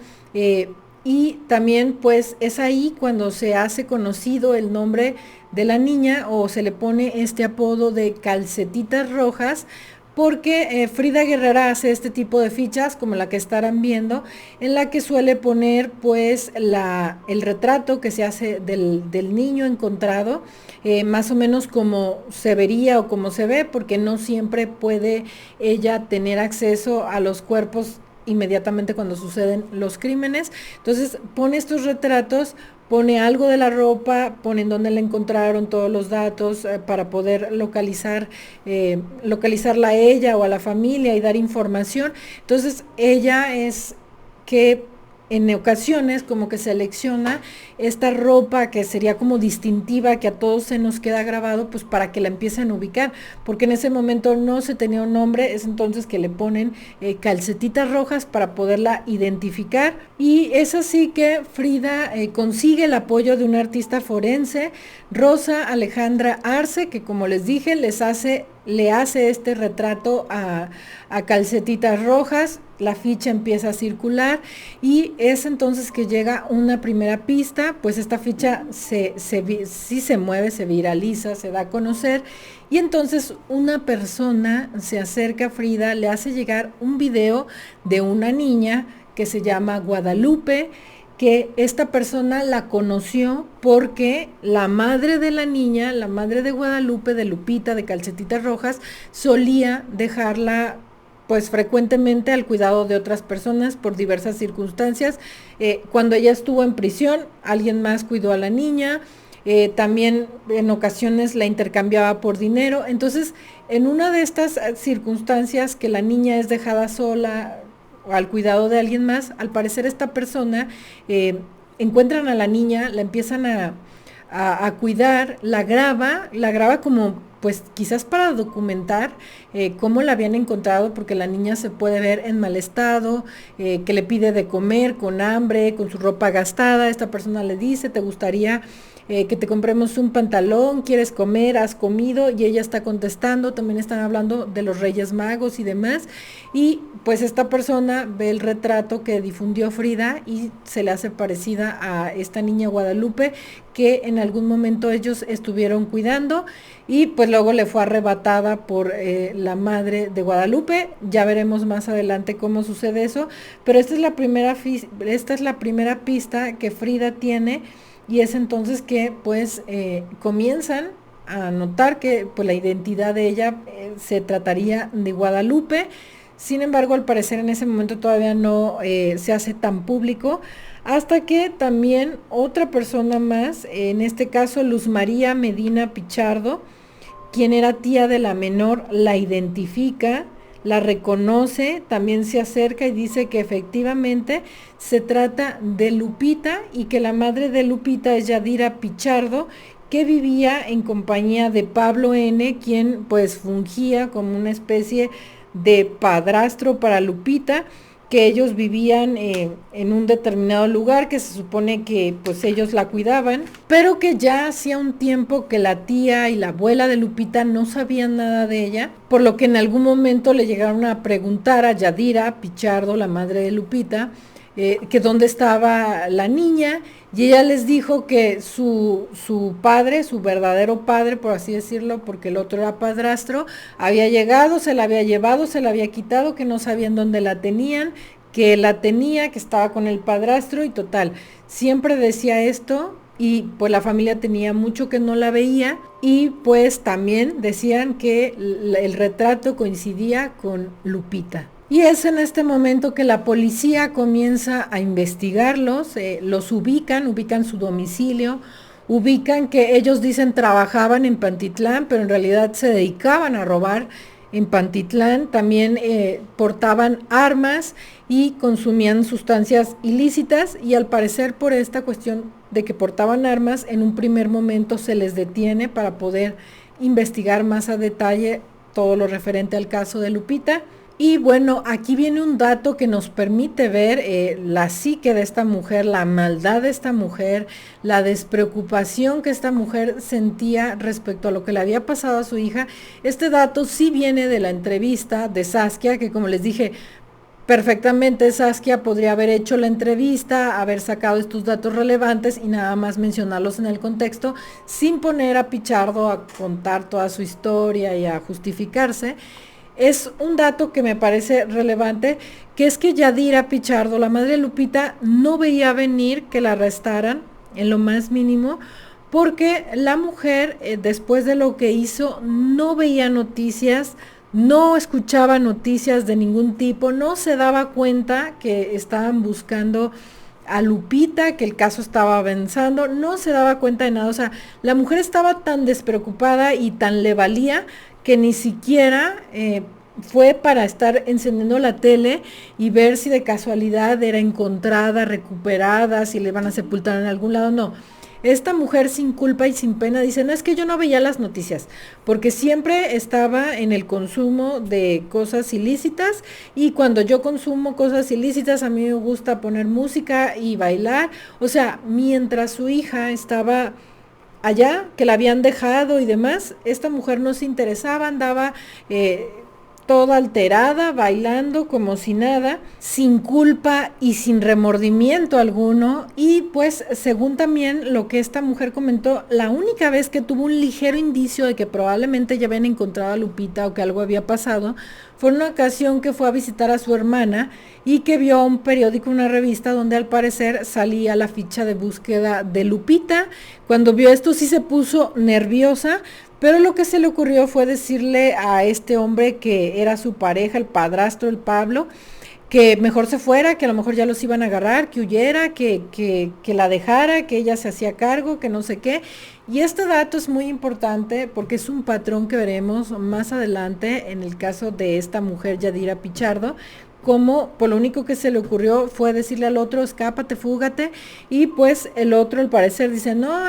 Y también pues es ahí cuando se hace conocido el nombre de la niña, o se le pone este apodo de Calcetitas Rojas, porque Frida Guerrera hace este tipo de fichas como la que estarán viendo, en la que suele poner pues el retrato que se hace del niño encontrado, más o menos como se vería o como se ve, porque no siempre puede ella tener acceso a los cuerpos inmediatamente cuando suceden los crímenes. Entonces pone estos retratos, pone algo de la ropa, pone en dónde la encontraron, todos los datos para poder localizarla a ella o a la familia y dar información. Entonces ella es que en ocasiones como que selecciona esta ropa que sería como distintiva, que a todos se nos queda grabado, pues para que la empiecen a ubicar, porque en ese momento no se tenía un nombre, es entonces que le ponen calcetitas rojas para poderla identificar. Y es así que Frida consigue el apoyo de una artista forense, Rosa Alejandra Arce, que como les dije, le hace este retrato a Calcetitas Rojas. La ficha empieza a circular y es entonces que llega una primera pista. Pues esta ficha sí se mueve, se viraliza, se da a conocer, y entonces una persona se acerca a Frida, le hace llegar un video de una niña que se llama Guadalupe, que esta persona la conoció porque la madre de la niña, la madre de Guadalupe, de Lupita, de Calcetitas Rojas, solía dejarla pues frecuentemente al cuidado de otras personas por diversas circunstancias. Cuando ella estuvo en prisión, alguien más cuidó a la niña, también en ocasiones la intercambiaba por dinero. Entonces, en una de estas circunstancias que la niña es dejada sola o al cuidado de alguien más, al parecer esta persona encuentran a la niña, la empiezan a cuidar, la graba como pues quizás para documentar cómo la habían encontrado, porque la niña se puede ver en mal estado, que le pide de comer, con hambre, con su ropa gastada. Esta persona le dice, ¿te gustaría que te compremos un pantalón, quieres comer, has comido, y ella está contestando, también están hablando de los Reyes Magos y demás, y pues esta persona ve el retrato que difundió Frida y se le hace parecida a esta niña Guadalupe que en algún momento ellos estuvieron cuidando, y pues luego le fue arrebatada por la madre de Guadalupe. Ya veremos más adelante cómo sucede eso, pero esta es la primera pista que Frida tiene, y es entonces que pues comienzan a notar que pues la identidad de ella se trataría de Guadalupe. Sin embargo, al parecer en ese momento todavía no se hace tan público, hasta que también otra persona más, en este caso Luz María Medina Pichardo, quien era tía de la menor, la identifica, la reconoce, también se acerca y dice que efectivamente se trata de Lupita, y que la madre de Lupita es Yadira Pichardo, que vivía en compañía de Pablo N., quien pues fungía como una especie de padrastro para Lupita, que ellos vivían en un determinado lugar, que se supone que pues ellos la cuidaban, pero que ya hacía un tiempo que la tía y la abuela de Lupita no sabían nada de ella, por lo que en algún momento le llegaron a preguntar a Yadira Pichardo, la madre de Lupita, que dónde estaba la niña, y ella les dijo que su padre, su verdadero padre, por así decirlo, porque el otro era padrastro, había llegado, se la había llevado, se la había quitado, que no sabían dónde la tenían, que la tenía, que estaba con el padrastro, y total, siempre decía esto, y pues la familia tenía mucho que no la veía, y pues también decían que el retrato coincidía con Lupita. Y es en este momento que la policía comienza a investigarlos, los ubican su domicilio, ubican que ellos dicen trabajaban en Pantitlán, pero en realidad se dedicaban a robar en Pantitlán, también portaban armas y consumían sustancias ilícitas, y al parecer por esta cuestión de que portaban armas, en un primer momento se les detiene para poder investigar más a detalle todo lo referente al caso de Lupita. Y bueno, aquí viene un dato que nos permite ver la psique de esta mujer, la maldad de esta mujer, la despreocupación que esta mujer sentía respecto a lo que le había pasado a su hija. Este dato sí viene de la entrevista de Saskia, que como les dije, perfectamente Saskia podría haber hecho la entrevista, haber sacado estos datos relevantes y nada más mencionarlos en el contexto, sin poner a Pichardo a contar toda su historia y a justificarse. Es un dato que me parece relevante, que es que Yadira Pichardo, la madre de Lupita, no veía venir que la arrestaran en lo más mínimo, porque la mujer, después de lo que hizo, no veía noticias, no escuchaba noticias de ningún tipo, no se daba cuenta que estaban buscando a Lupita, que el caso estaba avanzando, no se daba cuenta de nada. O sea, la mujer estaba tan despreocupada y tan le valía que ni siquiera fue para estar encendiendo la tele y ver si de casualidad era encontrada, recuperada, si le iban a sepultar en algún lado. No, esta mujer sin culpa y sin pena dice, no, es que yo no veía las noticias, porque siempre estaba en el consumo de cosas ilícitas, y cuando yo consumo cosas ilícitas a mí me gusta poner música y bailar. O sea, mientras su hija estaba allá, que la habían dejado y demás, esta mujer no se interesaba, andaba toda alterada, bailando como si nada, sin culpa y sin remordimiento alguno. Y pues según también lo que esta mujer comentó, la única vez que tuvo un ligero indicio de que probablemente ya habían encontrado a Lupita o que algo había pasado, fue una ocasión que fue a visitar a su hermana y que vio un periódico, una revista donde al parecer salía la ficha de búsqueda de Lupita. Cuando vio esto sí se puso nerviosa, pero lo que se le ocurrió fue decirle a este hombre que era su pareja, el padrastro, el Pablo, que mejor se fuera, que a lo mejor ya los iban a agarrar, que huyera, que la dejara, que ella se hacía cargo, que no sé qué. Y este dato es muy importante porque es un patrón que veremos más adelante en el caso de esta mujer Yadira Pichardo, como por lo único que se le ocurrió fue decirle al otro, escápate, fúgate, y pues el otro al parecer dice, no,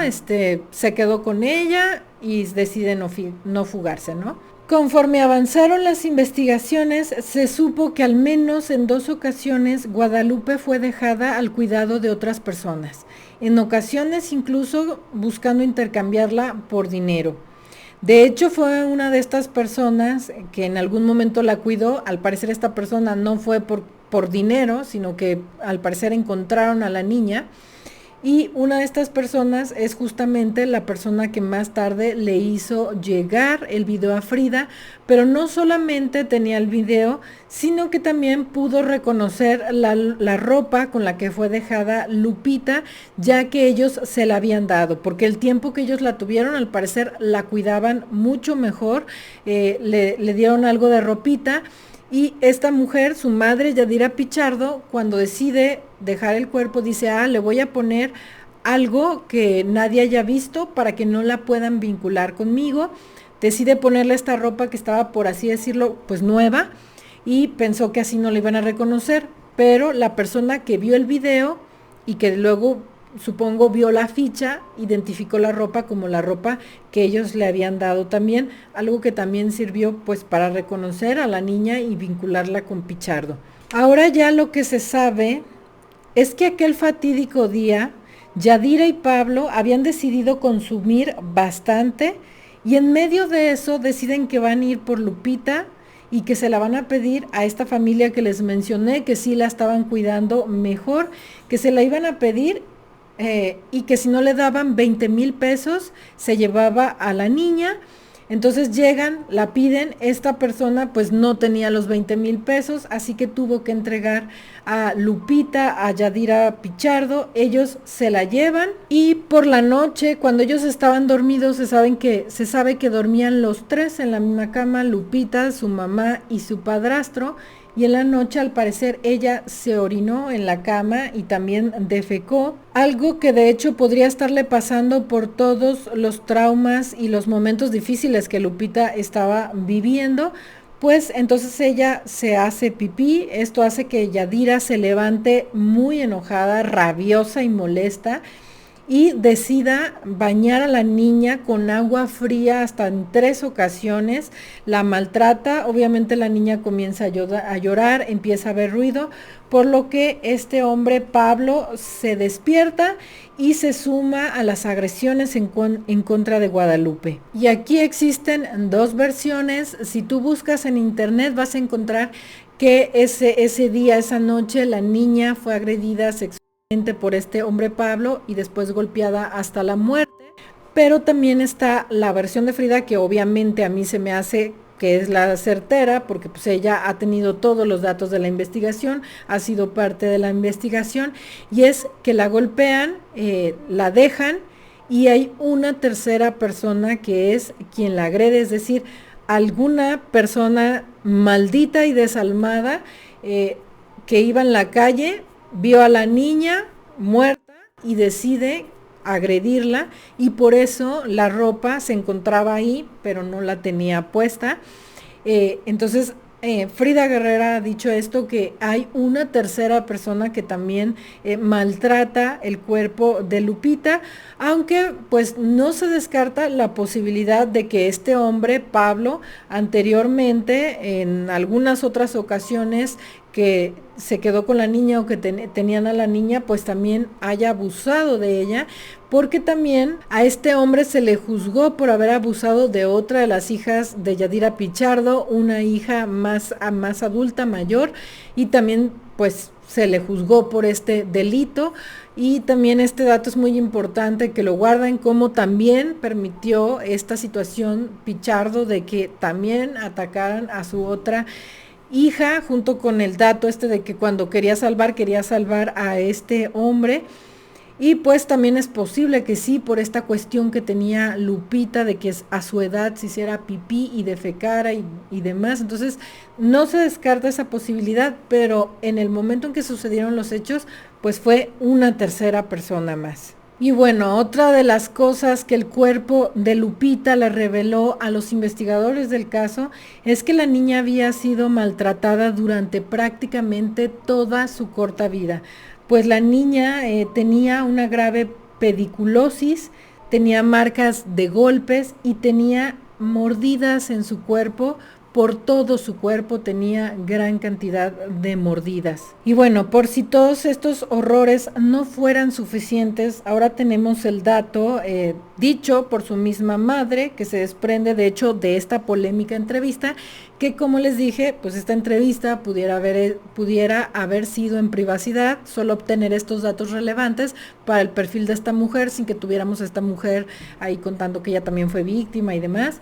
se quedó con ella, y decide no fugarse, ¿no? Conforme avanzaron las investigaciones, se supo que al menos en 2 ocasiones Guadalupe fue dejada al cuidado de otras personas, en ocasiones incluso buscando intercambiarla por dinero. De hecho, fue una de estas personas que en algún momento la cuidó. Al parecer esta persona no fue por dinero, sino que al parecer encontraron a la niña. Y una de estas personas es justamente la persona que más tarde le hizo llegar el video a Frida, pero no solamente tenía el video, sino que también pudo reconocer la ropa con la que fue dejada Lupita, ya que ellos se la habían dado, porque el tiempo que ellos la tuvieron, al parecer la cuidaban mucho mejor, le dieron algo de ropita. Y esta mujer, su madre, Yadira Pichardo, cuando decide dejar el cuerpo, dice, le voy a poner algo que nadie haya visto para que no la puedan vincular conmigo. Decide ponerle esta ropa que estaba, por así decirlo, pues nueva, y pensó que así no la iban a reconocer. Pero la persona que vio el video y que luego, supongo, vio la ficha, identificó la ropa como la ropa que ellos le habían dado también, algo que también sirvió pues para reconocer a la niña y vincularla con Pichardo. Ahora ya lo que se sabe es que aquel fatídico día Yadira y Pablo habían decidido consumir bastante y en medio de eso deciden que van a ir por Lupita y que se la van a pedir a esta familia que les mencioné, que sí la estaban cuidando mejor, que se la iban a pedir y que si no le daban 20,000 pesos, se llevaba a la niña. Entonces llegan, la piden, esta persona pues no tenía los 20,000 pesos, así que tuvo que entregar a Lupita, a Yadira Pichardo. Ellos se la llevan y por la noche, cuando ellos estaban dormidos, se sabe que dormían los 3 en la misma cama, Lupita, su mamá y su padrastro. Y en la noche, al parecer, ella se orinó en la cama y también defecó, algo que de hecho podría estarle pasando por todos los traumas y los momentos difíciles que Lupita estaba viviendo. Pues entonces ella se hace pipí. Esto hace que Yadira se levante muy enojada, rabiosa y molesta, y decida bañar a la niña con agua fría hasta en 3 ocasiones, la maltrata. Obviamente la niña comienza a llorar, empieza a ver ruido, por lo que este hombre, Pablo, se despierta y se suma a las agresiones en contra de Guadalupe. Y aquí existen 2 versiones. Si tú buscas en internet vas a encontrar que ese día, esa noche, la niña fue agredida sexualmente por este hombre Pablo y después golpeada hasta la muerte. Pero también está la versión de Frida, que obviamente a mí se me hace que es la certera, porque pues ella ha tenido todos los datos de la investigación, ha sido parte de la investigación, y es que la golpean, la dejan, y hay una tercera persona que es quien la agrede, es decir, alguna persona maldita y desalmada que iba en la calle, vio a la niña muerta y decide agredirla, y por eso la ropa se encontraba ahí, pero no la tenía puesta. Entonces Frida Guerrera ha dicho esto, que hay una tercera persona que también maltrata el cuerpo de Lupita, aunque pues no se descarta la posibilidad de que este hombre, Pablo, anteriormente en algunas otras ocasiones que se quedó con la niña o que tenían a la niña, pues también haya abusado de ella, porque también a este hombre se le juzgó por haber abusado de otra de las hijas de Yadira Pichardo, una hija más adulta, mayor, y también pues se le juzgó por este delito. Y también este dato es muy importante que lo guarden, como también permitió esta situación Pichardo de que también atacaran a su otra hija, junto con el dato de que cuando quería salvar a este hombre. Y pues también es posible que sí, por esta cuestión que tenía Lupita de que a su edad se hiciera pipí y defecara y demás. Entonces no se descarta esa posibilidad, pero en el momento en que sucedieron los hechos, pues fue una tercera persona más. Y bueno, otra de las cosas que el cuerpo de Lupita le reveló a los investigadores del caso es que la niña había sido maltratada durante prácticamente toda su corta vida. Pues la niña tenía una grave pediculosis, tenía marcas de golpes y tenía mordidas en su cuerpo. Por todo su cuerpo tenía gran cantidad de mordidas. Y bueno, por si todos estos horrores no fueran suficientes, ahora tenemos el dato dicho por su misma madre, que se desprende de hecho de esta polémica entrevista, que como les dije, pues esta entrevista pudiera haber sido en privacidad, solo obtener estos datos relevantes para el perfil de esta mujer, sin que tuviéramos a esta mujer ahí contando que ella también fue víctima y demás.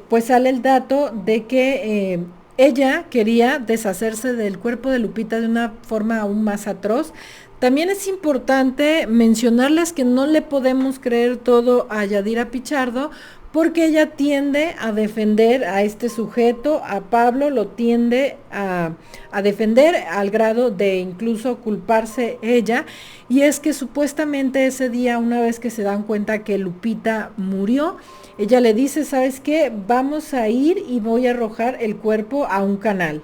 Pues sale el dato de que ella quería deshacerse del cuerpo de Lupita de una forma aún más atroz. También es importante mencionarles que no le podemos creer todo a Yadira Pichardo, porque ella tiende a defender a este sujeto, a Pablo, lo tiende a defender al grado de incluso culparse ella, y es que supuestamente ese día, una vez que se dan cuenta que Lupita murió, ella le dice, ¿sabes qué? Vamos a ir y voy a arrojar el cuerpo a un canal.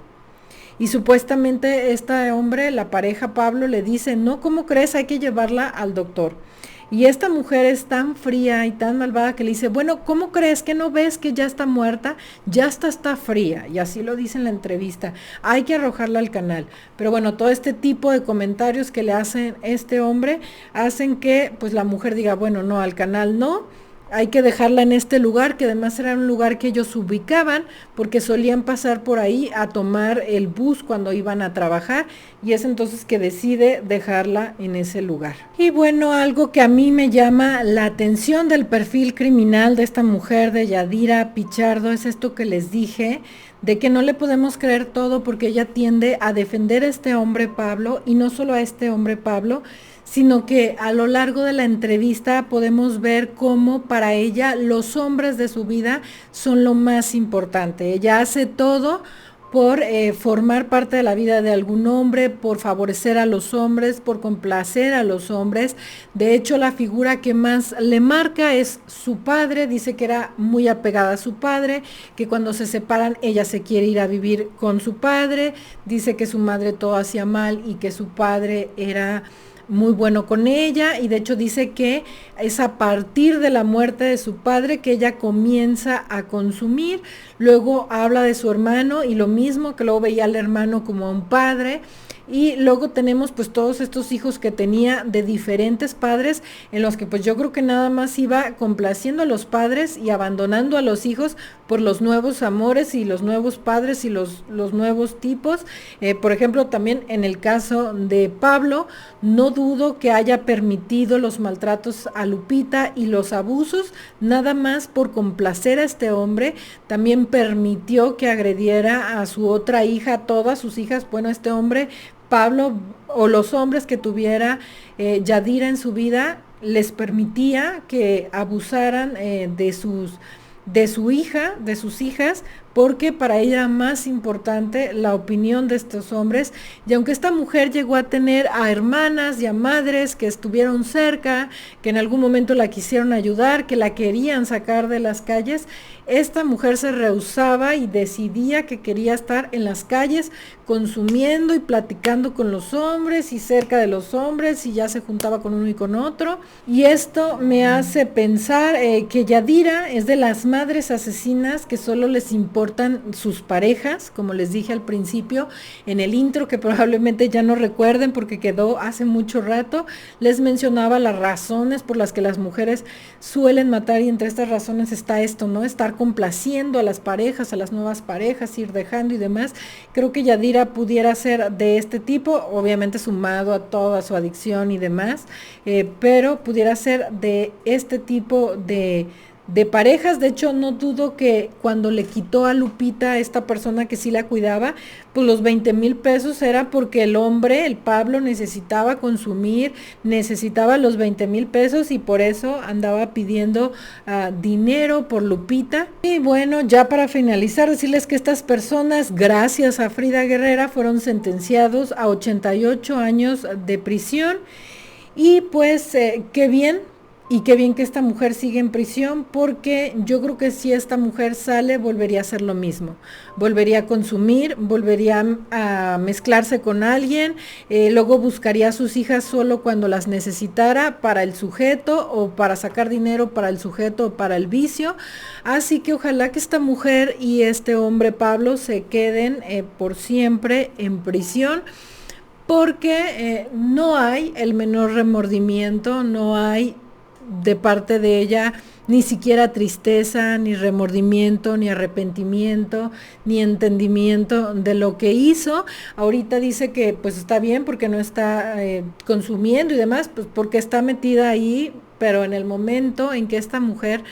Y supuestamente este hombre, la pareja Pablo, le dice, no, ¿cómo crees? Hay que llevarla al doctor. Y esta mujer es tan fría y tan malvada que le dice, bueno, ¿cómo crees? ¿Que no ves que ya está muerta? Ya está fría. Y así lo dice en la entrevista. Hay que arrojarla al canal. Pero bueno, todo este tipo de comentarios que le hacen este hombre hacen que pues la mujer diga, bueno, no, al canal no. Hay que dejarla en este lugar, que además era un lugar que ellos ubicaban, porque solían pasar por ahí a tomar el bus cuando iban a trabajar, y es entonces que decide dejarla en ese lugar. Y bueno, algo que a mí me llama la atención del perfil criminal de esta mujer, de Yadira Pichardo, es esto que les dije, de que no le podemos creer todo, porque ella tiende a defender a este hombre Pablo, y no solo a este hombre Pablo, sino que a lo largo de la entrevista podemos ver cómo para ella los hombres de su vida son lo más importante. Ella hace todo por formar parte de la vida de algún hombre, por favorecer a los hombres, por complacer a los hombres. De hecho, la figura que más le marca es su padre. Dice que era muy apegada a su padre, que cuando se separan ella se quiere ir a vivir con su padre. Dice que su madre todo hacía mal y que su padre era muy bueno con ella, y de hecho dice que es a partir de la muerte de su padre que ella comienza a consumir. Luego habla de su hermano y lo mismo, que luego veía al hermano como a un padre. Y luego tenemos pues todos estos hijos que tenía de diferentes padres, en los que pues yo creo que nada más iba complaciendo a los padres y abandonando a los hijos por los nuevos amores y los nuevos padres y los nuevos tipos. Por ejemplo, también en el caso de Pablo, no dudo que haya permitido los maltratos a Lupita y los abusos, nada más por complacer a este hombre. También permitió que agrediera a su otra hija, a todas sus hijas. Bueno, este hombre Pablo, o los hombres que tuviera Yadira en su vida, les permitía que abusaran de su hija, de sus hijas, porque para ella era más importante la opinión de estos hombres. Y aunque esta mujer llegó a tener a hermanas y a madres que estuvieron cerca, que en algún momento la quisieron ayudar, que la querían sacar de las calles, esta mujer se rehusaba y decidía que quería estar en las calles consumiendo y platicando con los hombres y cerca de los hombres, y ya se juntaba con uno y con otro. Y esto me hace pensar que Yadira es de las madres asesinas que solo les importan sus parejas, como les dije al principio en el intro, que probablemente ya no recuerden porque quedó hace mucho rato. Les mencionaba las razones por las que las mujeres suelen matar, y entre estas razones está esto, ¿no? Estar complaciendo a las parejas, a las nuevas parejas, ir dejando y demás. Creo que Yadira pudiera ser de este tipo, obviamente sumado a toda su adicción y demás, pero pudiera ser de este tipo de parejas. De hecho, no dudo que cuando le quitó a Lupita, esta persona que sí la cuidaba, pues los 20,000 pesos era porque el hombre, el Pablo, necesitaba consumir, necesitaba los 20,000 pesos, y por eso andaba pidiendo dinero por Lupita. Y bueno, ya para finalizar, decirles que estas personas, gracias a Frida Guerrera, fueron sentenciados a 88 años de prisión. Y pues qué bien Y qué bien que esta mujer sigue en prisión, porque yo creo que si esta mujer sale volvería a hacer lo mismo, volvería a consumir, volvería a mezclarse con alguien, luego buscaría a sus hijas solo cuando las necesitara para el sujeto o para sacar dinero para el sujeto o para el vicio. Así que ojalá que esta mujer y este hombre Pablo se queden por siempre en prisión, porque no hay el menor remordimiento, no hay de parte de ella ni siquiera tristeza, ni remordimiento, ni arrepentimiento, ni entendimiento de lo que hizo. Ahorita dice que pues está bien porque no está consumiendo y demás, pues porque está metida ahí, pero en el momento en que esta mujer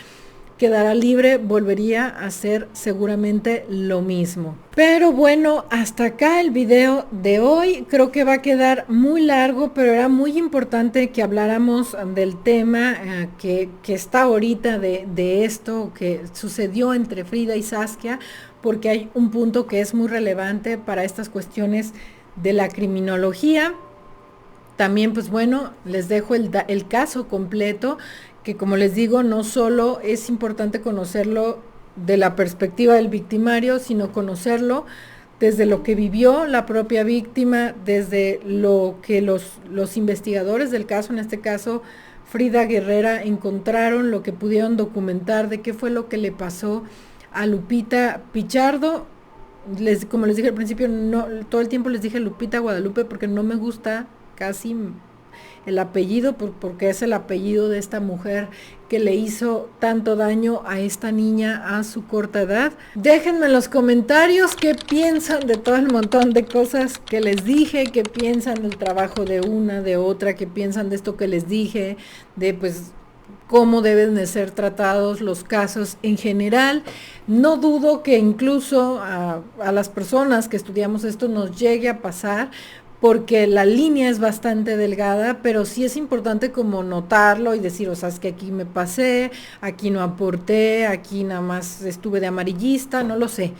quedará libre, volvería a hacer seguramente lo mismo. Pero bueno, hasta acá el video de hoy. Creo que va a quedar muy largo, pero era muy importante que habláramos del tema que está ahorita de esto que sucedió entre Frida y Saskia, porque hay un punto que es muy relevante para estas cuestiones de la criminología. También, pues bueno, les dejo el caso completo, que como les digo, no solo es importante conocerlo de la perspectiva del victimario, sino conocerlo desde lo que vivió la propia víctima, desde lo que los investigadores del caso, en este caso Frida Guerrera, encontraron, lo que pudieron documentar de qué fue lo que le pasó a Lupita Pichardo. Como les dije al principio, no, todo el tiempo les dije Lupita Guadalupe porque no me gusta casi el apellido, porque es el apellido de esta mujer que le hizo tanto daño a esta niña a su corta edad. Déjenme en los comentarios qué piensan de todo el montón de cosas que les dije, qué piensan del trabajo de una, de otra, qué piensan de esto que les dije, de pues cómo deben de ser tratados los casos en general. No dudo que incluso a las personas que estudiamos esto nos llegue a pasar, porque la línea es bastante delgada, pero sí es importante como notarlo y decir, o sea, es que aquí me pasé, aquí no aporté, aquí nada más estuve de amarillista, no lo sé.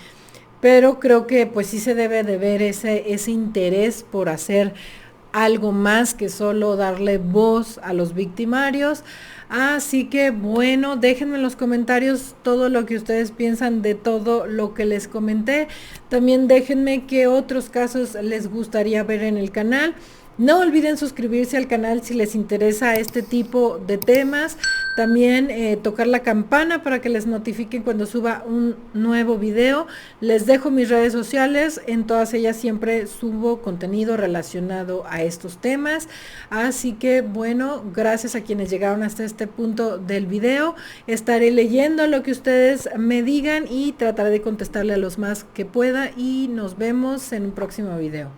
Pero creo que pues sí se debe de ver ese interés por hacer algo más que solo darle voz a los victimarios. Así que bueno, déjenme en los comentarios todo lo que ustedes piensan de todo lo que les comenté. También déjenme qué otros casos les gustaría ver en el canal. No olviden suscribirse al canal si les interesa este tipo de temas. También tocar la campana para que les notifiquen cuando suba un nuevo video. Les dejo mis redes sociales, en todas ellas siempre subo contenido relacionado a estos temas. Así que bueno, gracias a quienes llegaron hasta este punto del video. Estaré leyendo lo que ustedes me digan y trataré de contestarle a los más que pueda, y nos vemos en un próximo video.